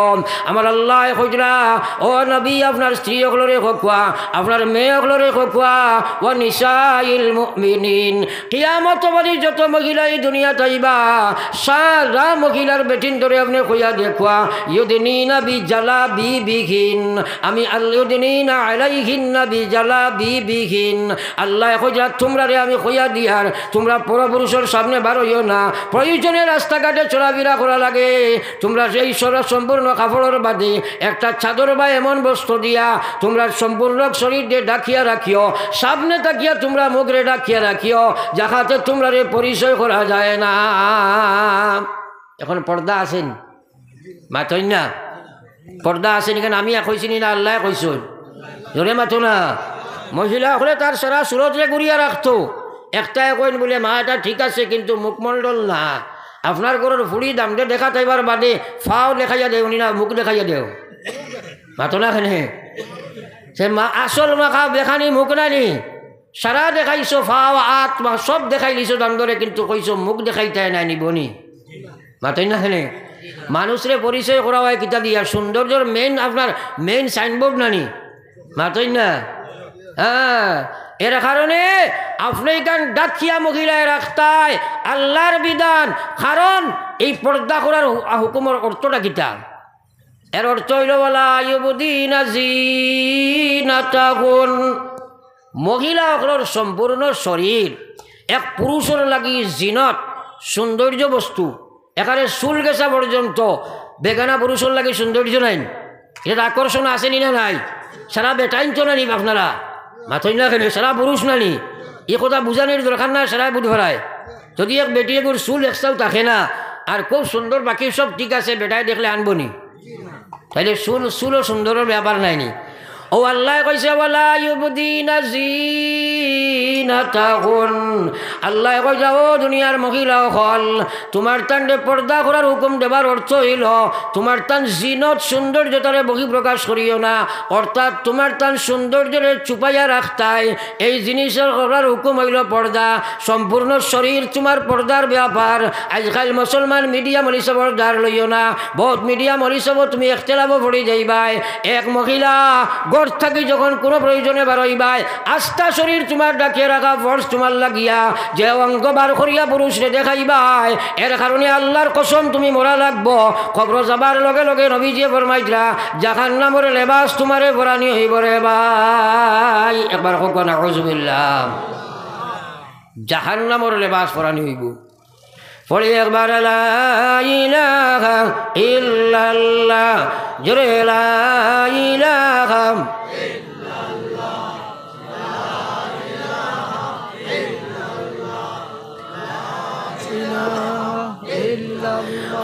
আমার আল্লাহ কইরা ও নবী আপনার স্ত্রী সকলরে খোকুয়া, আপনার মেয়ে সকলরে খোকুয়া, ও নিসাইল মুমিনিন, কিয়ামত অবধি যত মহিলা এই দুনিয়া তাইবা সারা মহিলার বেটিন ধরে আপনি কইয়া দেখুয়া ইউদিনিনা বিজালাবিবিহিন, আমি আল্লাহুদিনিনা আলাইহিন্না বিজালাবিবিহিন, আল্লাহ কইরা তোমরা রে আমি কইয়া দিয়ার তোমরা পরপুরুষের সামনে বার হইও না, প্রয়োজনে রাস্তাঘাটে চলাফেরা করা লাগে তোমরা সেই সম্পূর্ণ কাপড়ের বাদে একটা চাদর বা এমন বস্ত্র দিয়া তোমরা সম্পূর্ণ শরীর দিয়ে ডাকিয়া রাখিও, সামনে তাকিয়া তোমরা মুখরে ডাকিয়া রাখিও, যাহাতে তোমরা রে পরিচয় করা যায় না। এখন পর্দা আছেন মাতই না, পর্দা আছেন এখানে আমি কইছি না আল্লাহ কইছেন, ধরে মাতো না। মহিলা হলে তার সারা সুরতরে ঘুরিয়া রাখতো, একটাই কইন বলে মা এটা ঠিক আছে কিন্তু মুখমণ্ডল না, আপনার ঘরের ফুড়ি দামটা দেখা তাইবার বাদে ফাও দেখাইয়া দেও নি না মুখ দেখাইয়া দেও, মাতো না খানে সে মা আসল মাখা দেখানি মুখ নানি, সারা দেখাইছো ফাও আত সব দেখাই দিছো দাম ধরে কিন্তু কইছো মুখ দেখাইতে নাই নিবনি, মাতই না খানে। মানুষরে পরিচয় করা হয় কিতা দিয়া, সৌন্দর্যের মেইন আপনার মেইন সাইনবোর্ড নানি, মাতই না। হ্যাঁ, এর কারণে আপনি গান ডাকিয়া মহিলায় রাখতায় আল্লাহর বিধান, কারণ এই পর্দা করার হুকুমের অর্থটা কিতা, এর অর্থ হইল বলা ইউবদিনা জিনাতাহুন, মহিলা সকলের সম্পূর্ণ শরীর এক পুরুষের লাগি জিনত সৌন্দর্য বস্তু, এখানে চুল গেছা পর্যন্ত বেগানা পুরুষের লাগে সৌন্দর্য নাই, এটা আকর্ষণ আসেনি না নাই, সারা বেটাইন তো নানি আপনারা মাথই না খেলে সারা পুরুষ নানি, এ কথা বুঝানোর দরকার না, সারা বুধ ভরায়। যদি এক বেটি এগুলো চুল একসাও থাকে না আর খুব সুন্দর বাকি সব ঠিক আছে বেটায় দেখলে আনবনি, তাইলে চুলও সুন্দরের ব্যাপার নাইনি। ও আল্লাহ কইছে ওয়ালা ইউবদিনা জিনাতাহুন, আল্লাহ কইছে ও দুনিয়ার মহিলা হল তোমার তান্ডে পর্দা করার হুকুম দেবার অর্থ হইল তোমার তান জিনত সৌন্দর্যতারে বহিঃপ্রকাশ করিও না, অর্থাৎ তোমার তান সৌন্দর্যরে চুপাইয়া রাখতাই, এই জিনিসের করার হুকুম হইল পর্দা, সম্পূর্ণ শরীর তোমার পর্দার ব্যাপার। আজকাল মুসলমান মিডিয়া মরিসবর দ্বার লইও না, বহুত মিডিয়া মরিসব তুমি একতেলাবো পড়ে যাইবাই, এক মহিলা ঘর থাকি যখন কোনো প্রয়োজনে বারইবাই আস্থা শরীর তোমার ডাকিয়ে রাখা ফর্স তোমার লাগিয়া যে অঙ্গ বার করিয়া পুরুষরে দেখাইবাই, এর কারণে আল্লাহর কসম তুমি মরা লাগবো। খবর যাবার লগে লগে নবীজিয়ে ফরমাইতরা জাহান্নামের লেবাস তোমারে পরানি হইব রে ভাই, একবার হোক না নাউযুবিল্লাহ, জাহান্নামের লেবাস পরানি হইব। পড়ি একবার লা ইলাহা ইল্লাল্লাহ, জোরে লা ইলাহা ইল্লাল্লাহ,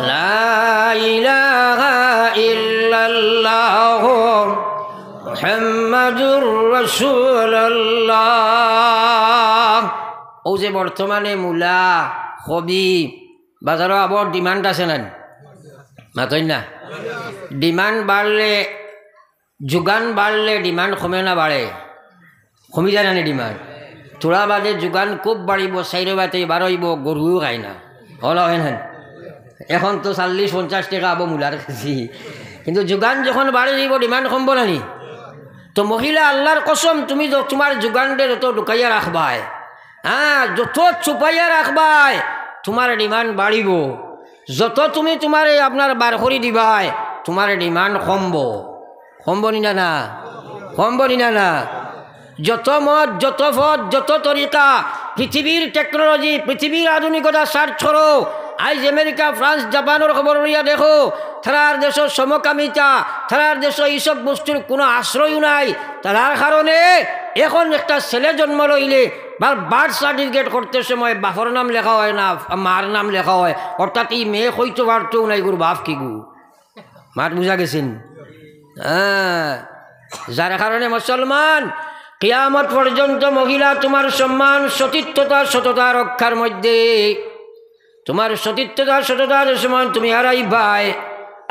লা ইলাহা ইল্লাল্লাহ মুহাম্মাদুর রাসূলুল্লাহ। ও যে বর্তমানে মূলা কবি বাজারও আবার ডিমান্ড আছে না, মাতই না, ডিমান্ড বাড়লে যোগান বাড়লে ডিমান্ড কমে না বাড়ে, কমি যায় না ডিমান্ড, তোরা বাদে যোগান খুব বাড়িব, চাইরে বাতে বাড়ইব, গরুও খায় না, হল হয় না। এখন তো 40-50 টাকা আবো মূলার কেজি, কিন্তু যোগান যখন বাড়ি যাব ডিমান্ড কমব নানি। তো মহিলা আল্লাহর কসম তুমি তোমার যোগানটা যত ঢুকাইয়া রাখবাই, হ্যাঁ যত চুপাইয়া রাখবাই তোমার ডিমান্ড বাড়িব, যত তুমি তোমার আপনার বার করে দিবাই তোমার ডিমান্ড কমব নি না, কমব নি না। যত মত যত পথ যত তরিকা, পৃথিবীর টেকনোলজি পৃথিবীর আধুনিকতা সার্চ করো, আজ আমেরিকা ফ্রান্স জাপানের খবর লইয়া দেখো, তারার দেশের সমকামিতা, তারার দেশে এইসব বস্তুর কোনো আশ্রয় নাই, তার কারণে এখন একটা ছেলে জন্ম লইলে বার্থ সার্টিফিকেট করতে সময় বাপর নাম লেখা হয় না, মার নাম লেখা হয়, অর্থাৎ এই মেয়ে হইতে পারতেও নাই গুরু বাপ কি গু মাঠ বুঝা গেছেন। হ্যাঁ, যার কারণে মুসলমান কিয়ামত পর্যন্ত মহিলা তোমার সম্মান সতীত্বতা সততা রক্ষার মধ্যে, তোমার সতীত্বতা সততার সময় তুমি হারাই ভাই,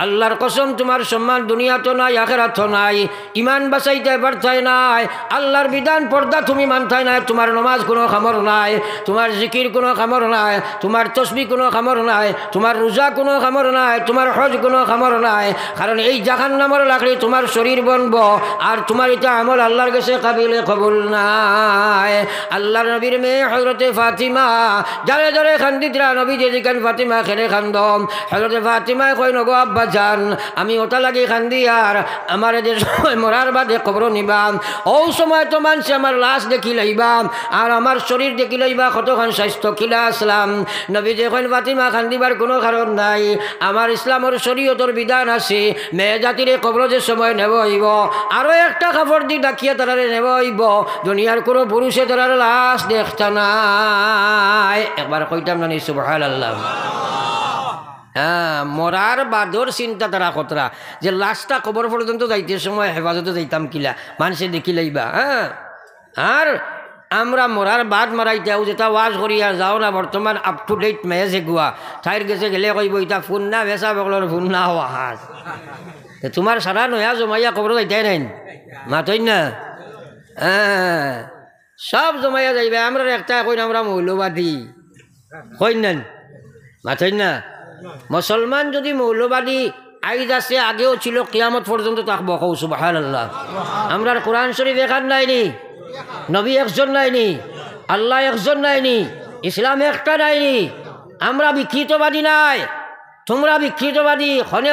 আল্লাহর কসম তোমার সম্মান দুনিয়া তো নাই আখেরাত তো নাই, ইমান বাঁচাইতে পারতাই নাই, আল্লাহর বিধান পর্দা তুমি মানতাই নাই, তোমার নমাজ কোনো খামর নাই, তোমার জিকির কোনো খামর নাই, তোমার তসবিহ কোনো খামর নাই, তোমার রোজা কোনো খামর নাই, তোমার হজ কোনো খামর নাই, কারণ এই জাহান্নামের লাকড়ি তোমার শরীর বনব, আর তোমার এটা আমল আল্লাহর কাছে কাবিলে কবুল নাই। আল্লাহর নবীর মেয়ে হযরতে ফাতিমা যারে যারে খান্দিতরা নবী যেদিকান ফাতিমা খেলে খান্দম, হযরতে ফাতিমায় কই নগো আব্বা জান আমি ওটা লাগি খান্দি, আর আমার যে সময় মরার বাদে কবর নিবাম ও সময় তো মানুষ আমার লাশ দেখি লইবাম আর আমার শরীর দেখি লইবা কতক্ষণ স্বাস্থ্য কিলা আসলাম। নবী যে কইন ফাতিমা খান্দিবার কোনো কারণ নাই, আমার ইসলামের শরীয়তের বিধান আছে, মেয়ে জাতিরে কবর যে সময় নেব হইব আরও একটা কাপড় দিয়ে ডাকিয়ে তারারে নেব হইব, দুনিয়ার কোনো পুরুষে তারার লাশ দেখতা নাই। একবার কইতাম না সুবহানাল্লাহ। হ্যাঁ, মরার বাদর চিন্তা তারা কতরা যে লাশটা কবর পর্যন্ত যাইতে সময় হেফাজতে যাইতাম কিলা মানুষে দেখি লইবা। হ্যাঁ, আর আমরা মরার বাদ মারাইতেও যেটা ওয়াজ করিয়া যাও না, বর্তমান আপ টু ডেট মেয়েছে গুয়া ঠাইর গেছে গেলে কইব ইটা ফোন না বেচা বগলর ফোন না ওয়াজ তোমার সারা নয়া জমাইয়া কবর যাইতাই নাই মাতই না। হ্যাঁ, সব জমাইয়া যাইবে, আমরা একটা কই না আমরা মৌলবাদী কই নেন মাতই না। মুসলমান যদি মৌলবাদী আইজ আছে আগেও ছিল কিয়ামত পর্যন্ত থাকবো কৌ সুবহানাল্লাহ। আমরার কোরআন শরীফ এখান নাইনি, নবী একজন নাইনি, আল্লাহ একজন নাইনি, ইসলাম একটা নাইনি, আমরা বিকৃতবাদী নাই, তোমরা বিকৃতবাদী খনে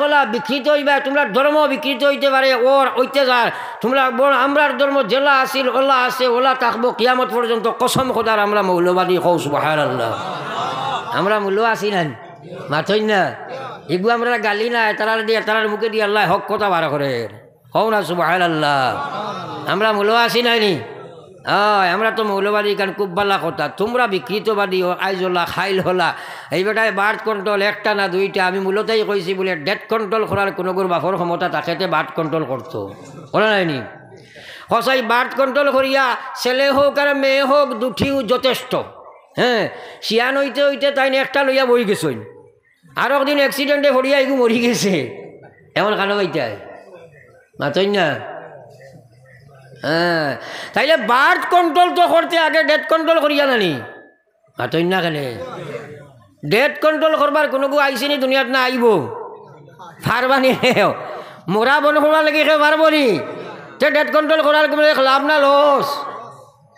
হলা বিকৃত হইবা, তোমরা ধর্ম বিকৃত হইতে পারে ওর অত্যাচার, তোমরা আমরার ধর্ম জেলা আসিল ওলা আছে ওলা থাকবো কিয়ামত পর্যন্ত কসম খোদার আমরা মৌলবাদী কৌ সুবহানাল্লাহ। আমরা মূল্য আসি না মাথই না এগু আমরা গালি নাই তারার দিয়ে তারার মুখে দিয়ে আল্লাহ হক কথা বার করে হও না সুবহানাল্লাহ। আমরা মূল্য আসি নাইনি, আমরা তো মৌলবাদী কারণ খুব ভালো কথা, তোমরা বিকৃতবাদী আইজ হলা খাইল হলা এই বেটায় বার্থ কন্ট্রোল একটা না দুইটা, আমি মূলতেই কইছি বলে ডেথ কন্ট্রোল করার কোনো বাপর ক্ষমতা তাকেতে বার্থ কন্ট্রোল করতো বলে নাইনি। সচাই বার্থ কন্ট্রোল করিয়া ছেলে হোক আর মেয়ে হোক দুটিও যথেষ্ট। হ্যাঁ, শিয়ান হইতে হইতে তাই একটা লইয়া বই গেছইন, আর একদিন অ্যাক্সিডেন্টে ভরিয়া এগু মরি গেছে, এমন কেন হইতাই মাতই না। হ্যাঁ, তাইলে বার্থ কন্ট্রোল তো করতে আগে ডেথ কন্ট্রোল করিয়া নানি মাতই না। কেন ডেথ কন্ট্রোল করবার কোনো আইসিনি দুনিয়াত না আইব পারবানি, মোরা বন করার লাগে কেউ পারব নি, তে ডেথ কন্ট্রোল করার কোনো লাভ না লস,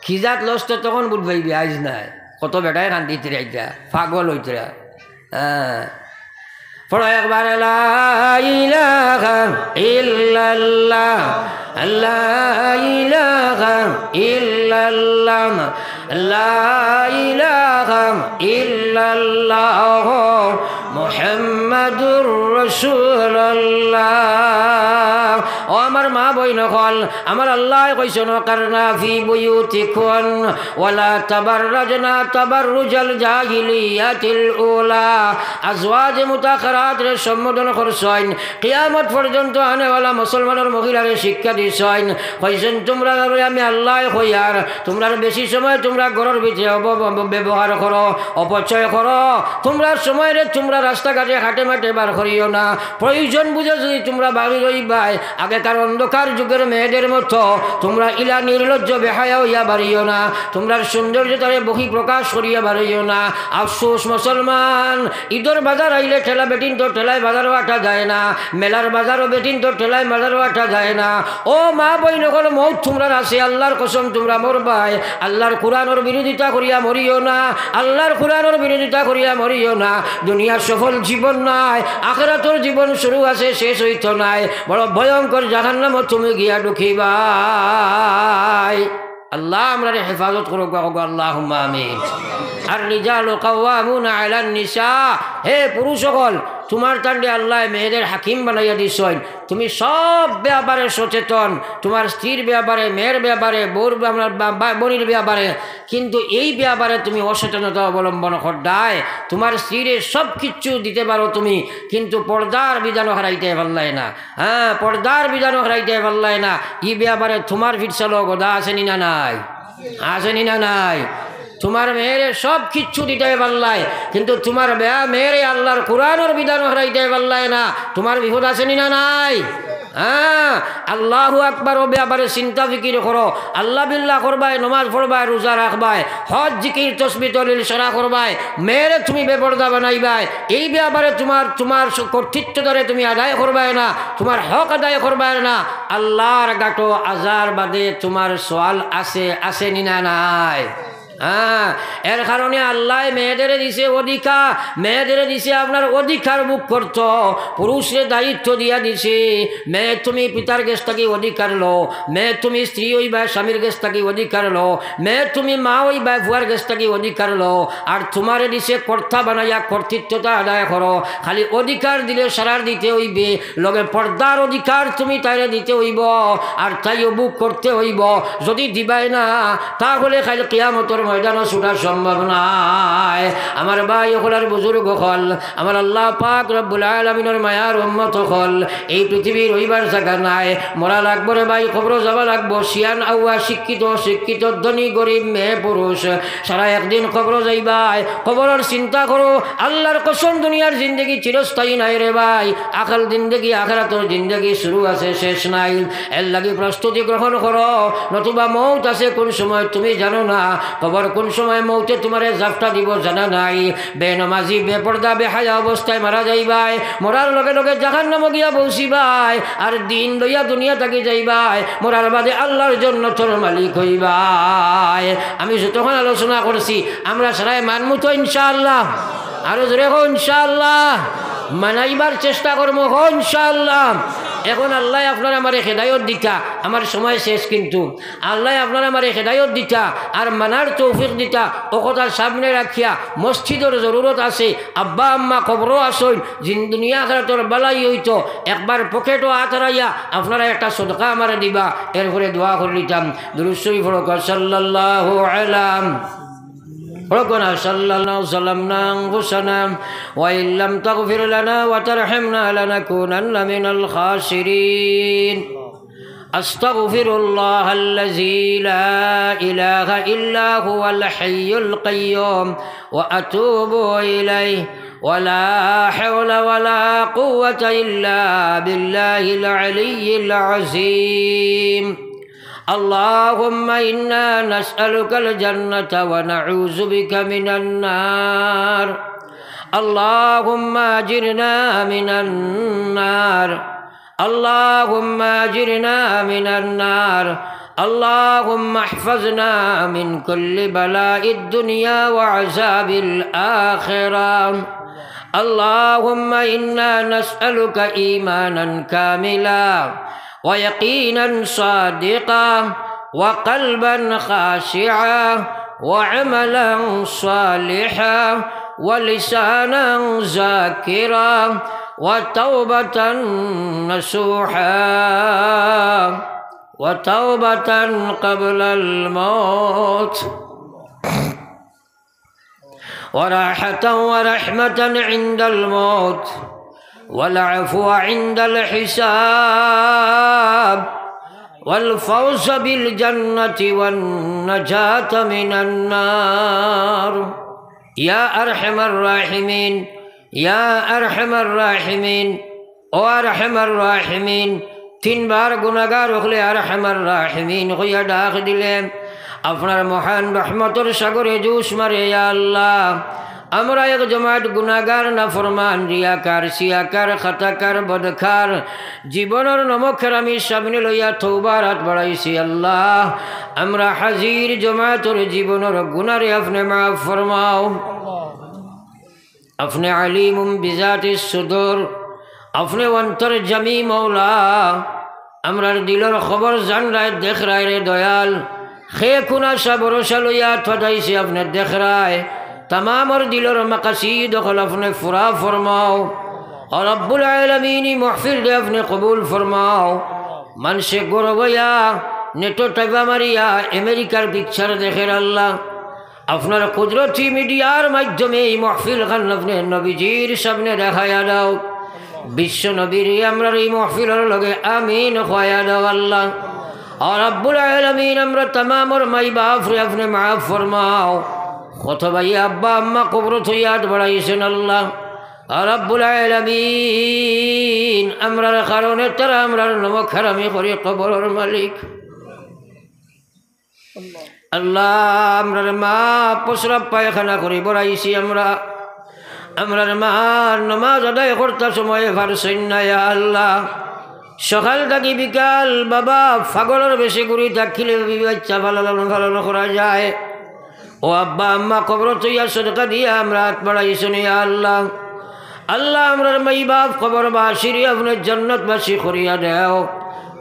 খিজাত লস তো তখন বুঝবাইবি আইজ নাই কত বেটায় কান্দিতে রাইতা পাগল হইতে। হ্যাঁ, পড়ো একবার লা ইলাহা ইল্লাল্লাহ লা ইলাহা ইল্লাল্লাহ লা ইলাহা ইল্লাল্লাহ মুহাম্মাদুর রাসূলুল্লাহ। ও আমার মা বই নকল, আমার আল্লাহ কইছেন কারনা ফি বুয়ুতিকুন ওয়ালা তাবাররাজনা তাবাররুজাল জাহিলিয়াতিল উলা, আজওয়াজ মুতাখারাত রে সম্বোধন করছেন, কিয়ামত পর্যন্ত আনেওয়ালা মুসলমানের মহিলারে শিক্ষা দিছেন, কইছেন তোমরা আমি আল্লাহ কইয়ার তোমরা বেশি সময় তোমরা ঘরের ভিতরে ব্যবহার করো, অপচয় করো, তোমরা সময় রে তোমরা রাস্তাঘাটে হাটে মাঠে বার করিও না, প্রয়োজন বুঝে যদি তোমরা বাড়ি রইবাই আগেকার অন্ধকার যুগের মেয়েদের মতো তোমরা ইলা নির্লজ্জ বেহায়া হইয়া বাড়িও না, তোমরা সৌন্দর্যতারে বহি প্রকাশ করিয়া বাড়িও না। আফসোস মুসলমান, ঈদের বাজার আইলে ঠেলা বেটিন তো ঠেলায় বাজারও আটা যায় না, মেলার বাজারও বেটিন তো ঠেলায় বাজারও আটা যায় না। ও মা বই নকল মৌত তোমরা আছে, আল্লাহর কসম তোমরা মরবাই, আল্লাহর কোরআনের বিরোধিতা করিয়া মরিও না, আল্লাহর কোরআনের বিরোধিতা করিয়া মরিও না। দুনিয়ার সফল জীবন নাই, আখিরাতের জীবন শুরু আছে শেষ হইতো নাই, বড় ভয়ঙ্কর জাহান্নামে তুমি গিয়া ঢুকিবাই। আল্লাহ আমরা হেফাজত করুক, আল্লাহুম্মা আমিন। আর রিজালু কাওয়ামুনা আলান নিসা, হে পুরুষ সকল তোমার তান্ডে আল্লাহ মেয়েদের হাকিম বানাইয়া দিছেন তুমি সব ব্যাপারে সচেতন তোমার স্ত্রীর ব্যাপারে মেয়ের ব্যাপারে বউর বোনের ব্যাপারে কিন্তু এই ব্যাপারে তুমি অসচেতনতা অবলম্বন করদায় তোমার স্ত্রীরে সব কিছু দিতে পারো তুমি কিন্তু পর্দার বিধানও হারাইতে পারলাই না হ্যাঁ পর্দার বিধানও হারাইতে পারলাই না এই ব্যাপারে তোমার ফিরসালো গোদা আসেনি না নাই আসেনি না নাই তোমার মেয়েরে সব কিচ্ছু দিতে পারলায় কিন্তু তোমার মেয়েরে আল্লাহর কোরআনের বিধান হারাইতে পারলায় না তোমার বিপদ আসেনি না নাই হ্যাঁ আল্লাহু আকবার ও ব্যাপারে চিন্তা ফিকির করো আল্লাহ বিল্লাহ করবাই নমাজ পড়বাই রোজা রাখবাই হজ জিকির তসবিহ তাহলিল সারা করবাই মেয়েরে তুমি বেপরদা বানাইবাই এই ব্যাপারে তোমার কর্তৃত্ব ধরে তুমি আদায় করবাই না তোমার হক আদায় করবাই না আল্লাহর গাটো আজার বাদে তোমার সওয়াল আসেনি না নাই হ্যাঁ এর কারণে আল্লাহ মেয়েদের দিছে অধিকার মেয়েদের দিছে আপনার অধিকার বুক করত পুরুষের দায়িত্ব দিয়া দিছে মেয়ে তুমি পিতার গেছ থাকি অধিকার লো মেয়ে তুমি স্ত্রী হইবা স্বামীর গেছ থাকি অধিকার লো মেয়ে তুমি মা হইবা ভুয়ার গেছ থাকি অধিকার লো আর তোমারে দিছে কর্তা বানাইয়া কর্তৃত্বতা আদায় করো খালি অধিকার দিলে সারার দিতে হইবে লগে পর্দার অধিকার তুমি তাইরে দিতে হইব আর তাইও বুক করতে হইব যদি দিবাই না তাহলে খালি কিয়ামতর ময়দানও ছুটার সম্ভব নাই আমার ভাই হলার বুজুর্গ হল আমার আল্লাহ পাক রব্বুল আলামিনের মায়ার উম্মত হল এই পৃথিবীর রইবার জায়গা নাই মরা লাগবো রে ভাই খবর যাবা লাগবো শিয়ান আউয়া শিক্ষিত ধনী গরিব মেয়ে পুরুষ সারা একদিন খবর যাইবাই খবরের চিন্তা করো আল্লাহর কসম দুনিয়ার জিন্দগি চিরস্থায়ী নাই রে ভাই আকাল জিন্দগি আখিরাতের জিন্দগি শুরু আছে শেষ নাই এর লাগি প্রস্তুতি গ্রহণ করো নতুবা মৌত আছে কোন সময় তুমি জানো না খবর কোন সময় মৌতে তোমারে জাফটা দিব জানা নাই বেনমাজি বেপর্দা বেহায়া অবস্থায় মারা যাইবাই মরার লগে লগে জাহান্নামে গিয়া বসিবাই আর দিন লইয়া দুনিয়া থাকি যাইবাই মরার বাদে আল্লাহর জন্য তোর মালিক হইবাই আমি যতক্ষণ আলোচনা করছি আমরা সবাই মানমু তো ইনশাআল্লাহ আরো জোরে হো ইনশাআল্লাহ মানাইবার চেষ্টা করবো হো ইনশাআল্লাহ এখন আল্লাহ আপনার আমার হেদায়ত দিতা আমার সময় শেষ কিন্তু আল্লাহ আপনার আমার হেদায়ত দিতা আর মানার তৌফিক দিতা ও কথার সামনে রাখিয়া মসজিদের জরুরত আছে আব্বা আম্মা খবরও আসইন দুনিয়া আখিরাতের বালাই হইতো একবার পকেটও আতরাইয়া আপনারা একটা সদকা আমার দিবা এরপরে দোয়া করে নিতাম দুরূদ শরীফ পড়ো সাল্লাল্লাহু আলাইহি ربنا صلى الله وسلمنا أنفسنا وإن لم تغفر لنا وترحمنا لنكونن من الخاسرين أستغفر الله الذي لا إله إلا هو الحي القيوم وأتوب إليه ولا حول ولا قوة إلا بالله العلي العظيم اللهم إنا نسألك الجنة ونعوذ بك من النار اللهم أجرنا من النار اللهم أجرنا من النار اللهم احفظنا من كل بلاء الدنيا وعذاب الآخرة اللهم إنا نسألك إيمانا كاملا ويقينا صادقا وقلبا خاشعا وعملا صالحا ولسانا ذاكرا وتوبة نصوحا وتوبة قبل الموت وراحة ورحمة عند الموت والعفو عند الحساب والفوز بالجنة والنجاة من النار يا أرحم الراحمين يا أرحم الراحمين وأرحم الراحمين তিন বার গুনাহগার হলে আরহামার রাহিমিন হইয়া ডাক দিলেন আপনার মহান রহমতের সাগরে জুস মারে ইয়া আল্লাহ আমরা এক জমাত গুনাহগার নাফরমান রিয়াকার সিয়াকার খাতাকার বদকার জীবনের নমকের আমি সামনে লইয়া তওবার হাত বাড়াইছি আল্লাহ আমরা হাজির জমাতের জীবনের গুনারে আপনি মাফ ফরমাও আপনি আলিমুম বিজাতিস সুদূর আপনি অন্তর জামি মৌলা আমরার দিলর খবর জান রায় দেখ রায় রে দয়াল খে খুনা সা ভরসা লইয়া ঠটাইছে আপনি দেখ রায় तमामर दिलर मकसीद खल अपने फुरा फरमाओ और रब्बुल आलमीन महफिल दे अपने कबूल फरमाओ मन से गौरवया नेटो टाइपा मारिया अमेरिकार पिक्चर देखे अल्लाह আপনার কুদরতি মিডিয়ার মাধ্যমে এই মাহফিল খান আপনি নবীজির সামনে দেখায়া দাও বিশ্ব নবীর আমরা এই মাহফিলের লগে আমিন খোয়া দাও আল্লাহ और रब्बुल आलमीन আমরা तमाम और माई बाप रे अपने माफ फरमाओ কত ভাই আব্বা আম্মা কবর থইয়াত বাড়াইছেন আল্লাহ और रब्बुल आलमीन আমরার কারণে তারা আমরার নমক হারামি করে কবরের মালিক আল্লাহ আমরার মা প্রস্রাব পায়খানা করে বড়াইছি আমরার মা নামাজ আদায় করতে সময় পারছেন না ইয়া আল্লাহ সকাল থেকে বিকাল বাবা পাগলের বেশি ঘুরি থাকিলে বাচ্চা ভালো করা যায় ও আব্বা আম্মা কবর তৈয়া সদকা দিয়ে আমরা হাত বাড়াইছেন ইয়া আল্লাহ আল্লাহ আমরার মাই বাপ কবরবাসীর আপনার জান্নাতবাসী করিয়া দেও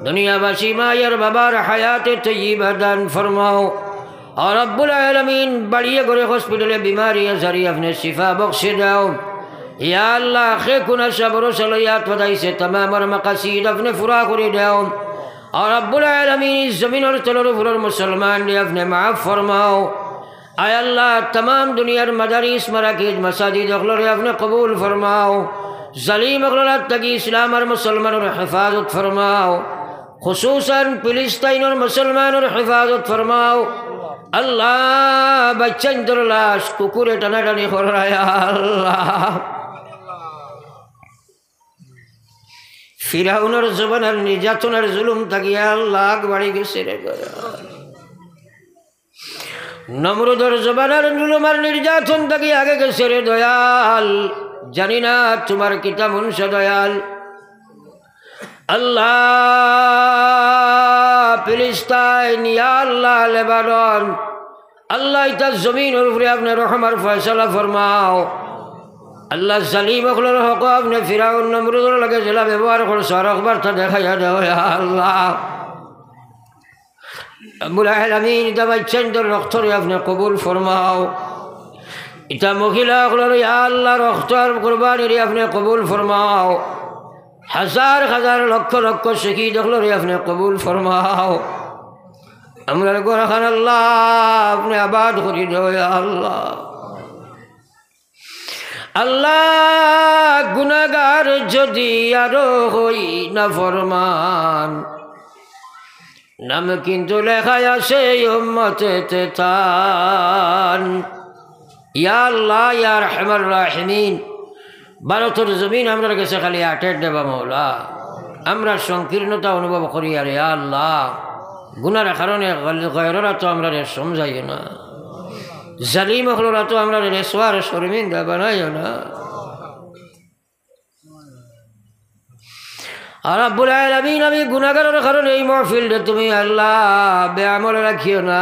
দুনিয়াবাসী মায়ের বাবার হায়াতে তৈয়বা দান ফরমাও और रब्बुल आलमीन बढ़िया करे हॉस्पिटल बीमारी सारी अपने शिफा बख्शे दाओ या अल्लाह खे कुना सब्र सलाहियत वदाई से तमाम और मकासीद अपने पूरा करे दाओ और रब्बुल आलमीन ज़मीन और तलर फुलर मुसलमान ने अपने माफ़ फरमाओ आय अल्लाह तमाम दुनियार मदारिस मराकिज मसाजिद अखलर अपने कबूल फरमाओ ज़लीम अखलत तकी इस्लाम और मुसलमान और हिफाजत फरमाओ खुसूसन फिलिस्तीन और मुसलमान और हिफाजत फरमाओ अल्लाह बच्चन लाश कुकुरे टनाटनी कर रहा है अल्लाह फिराउनर जबानर निर्यातनर जुलुम तकिया अल्लाह बाड़ी गेছে রে नमरुदर जबानर जुलुमर निर्यातन तकिया आगे गेছে রে दयाल জানি না তোমার কিতাব মুনসা দয়াল अल्लाह फिलिस्तीन या अल्लाह लेबानन अल्लाह इता ज़मीन और ऊपर अपने रहमर फैसला फरमाओ अल्लाह ज़लीम अखलर हक़ अपने फिराउन नमरूद लगे जिला व्यवहार कर सारा अखबार था देखा याद हो या अल्लाह रब्बुल आलमीन इता बच्चन दर रख्तर अपने कबूल फरमाओ इता मुखिला अखलर या अल्लाह रख्तर कुर्बानी रे अपने कबूल फरमाओ हजार हजार लक्ष लक्ष शहीद अखलर अपने कबूल फरमाओ अमर गोरखान अल्लाह अपने आबाद करी दो या अल्लाह अल्लाह गुनाहगार जदि आरो हई ना फरमान नाम किन्तु लेखाय आछे उम्मते तान या अल्लाह या रहमान राहिमीन ভারতের জমিন আমরা কাছে খালি আটের দেবা মৌলা আমরা সংকীর্ণতা অনুভব করি আর ইয়া আল্লাহ গুনার কারণে গয়ররা তো আমরা সমঝাইও না জালিম হলরা তো আমরা রেসওয়ার শর্মিন্দা বানাইও না আর রব্বুল আলামিন আমি গুনাহগারের কারণে এই মাহফিলটা তুমি আল্লাহ বেআমল রাখিও না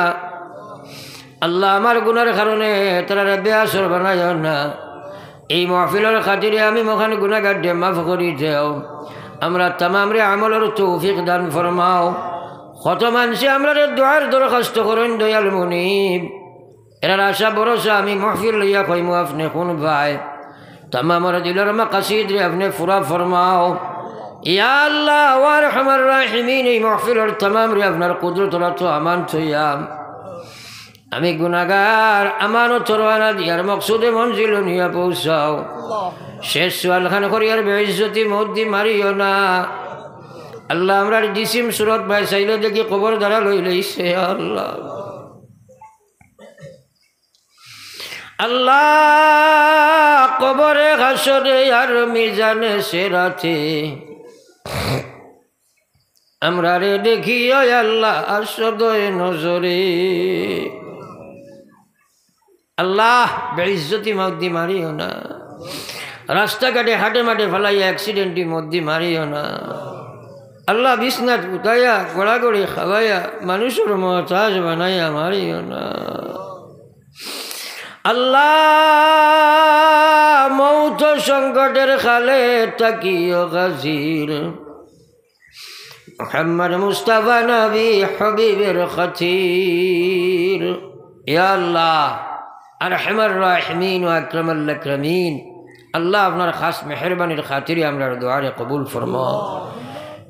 আল্লাহ আমার গুনার কারণে তারা বেআসর বানাইও না এই মাহফিলের খাতিরে আমি মহান গুনাহগার দে মাফ করি দেও আমরা तमाम রে আমলের তৌফিক দান ফরমাও কত মানুষ আমরা দোয়ার দরখাস্ত করেন দয়াল মুনিব এর আশা ভরসা আমি মাহফিল লইয়া কইমু আপনি কোন ভাই तमाम রে দিলের মাকাসিদ রে আপনি পুরা ফরমাও ইয়া আল্লাহ ওয়া আরহামার রাহিমিন এই মাহফিলের तमाम রে আপনার কুদরত তো আমান থইয়া আমি গুনাহগার আমানত রওনা দিয়ার মকসুদে মঞ্জিল নিয়া পৌঁছাও শেষ সওয়াল খান করিয়ার বেইজ্জতি মউদ্দি মারিও না আল্লাহ আমরার জিসিম সুরত ভাই চাইলে দেখি কবর দ্বারা লই লইছে আল্লাহ আল্লাহ কবরে হাসরে আর মিজানে সিরাতে আমরা রে দেখিও আল্লাহ আসদয় নজরে अल्लाह बेइज्जती मौदी मारियो ना रास्ता घाटे हाटे माटे फलाइया एक्सीडेंटी मौदी मारियो ना अल्लाह बिस्नात उताया गोड़ा गोड़ी खवाया मनुष्यर मोहताज बनाया मारियो ना अल्लाह मौत संकटेर खाले तकियो गाजिर मुहम्मद मुस्तफा नबी हबीबेर खतीर या अल्लाह अरहमर राहिमीन व अक्रमल अक्रमीन আল্লাহ আপনার খাস মেহরবানির খাতিরে আমরা দোয়ারে কবুল ফরমাও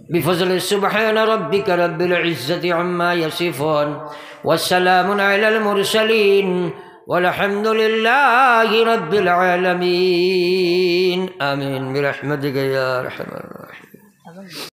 بفضل سبحان ربك رب العزة عما يصفون والسلام على المرسلين والحمد لله رب العالمين آمين برحمتك يا أرحم الراحمين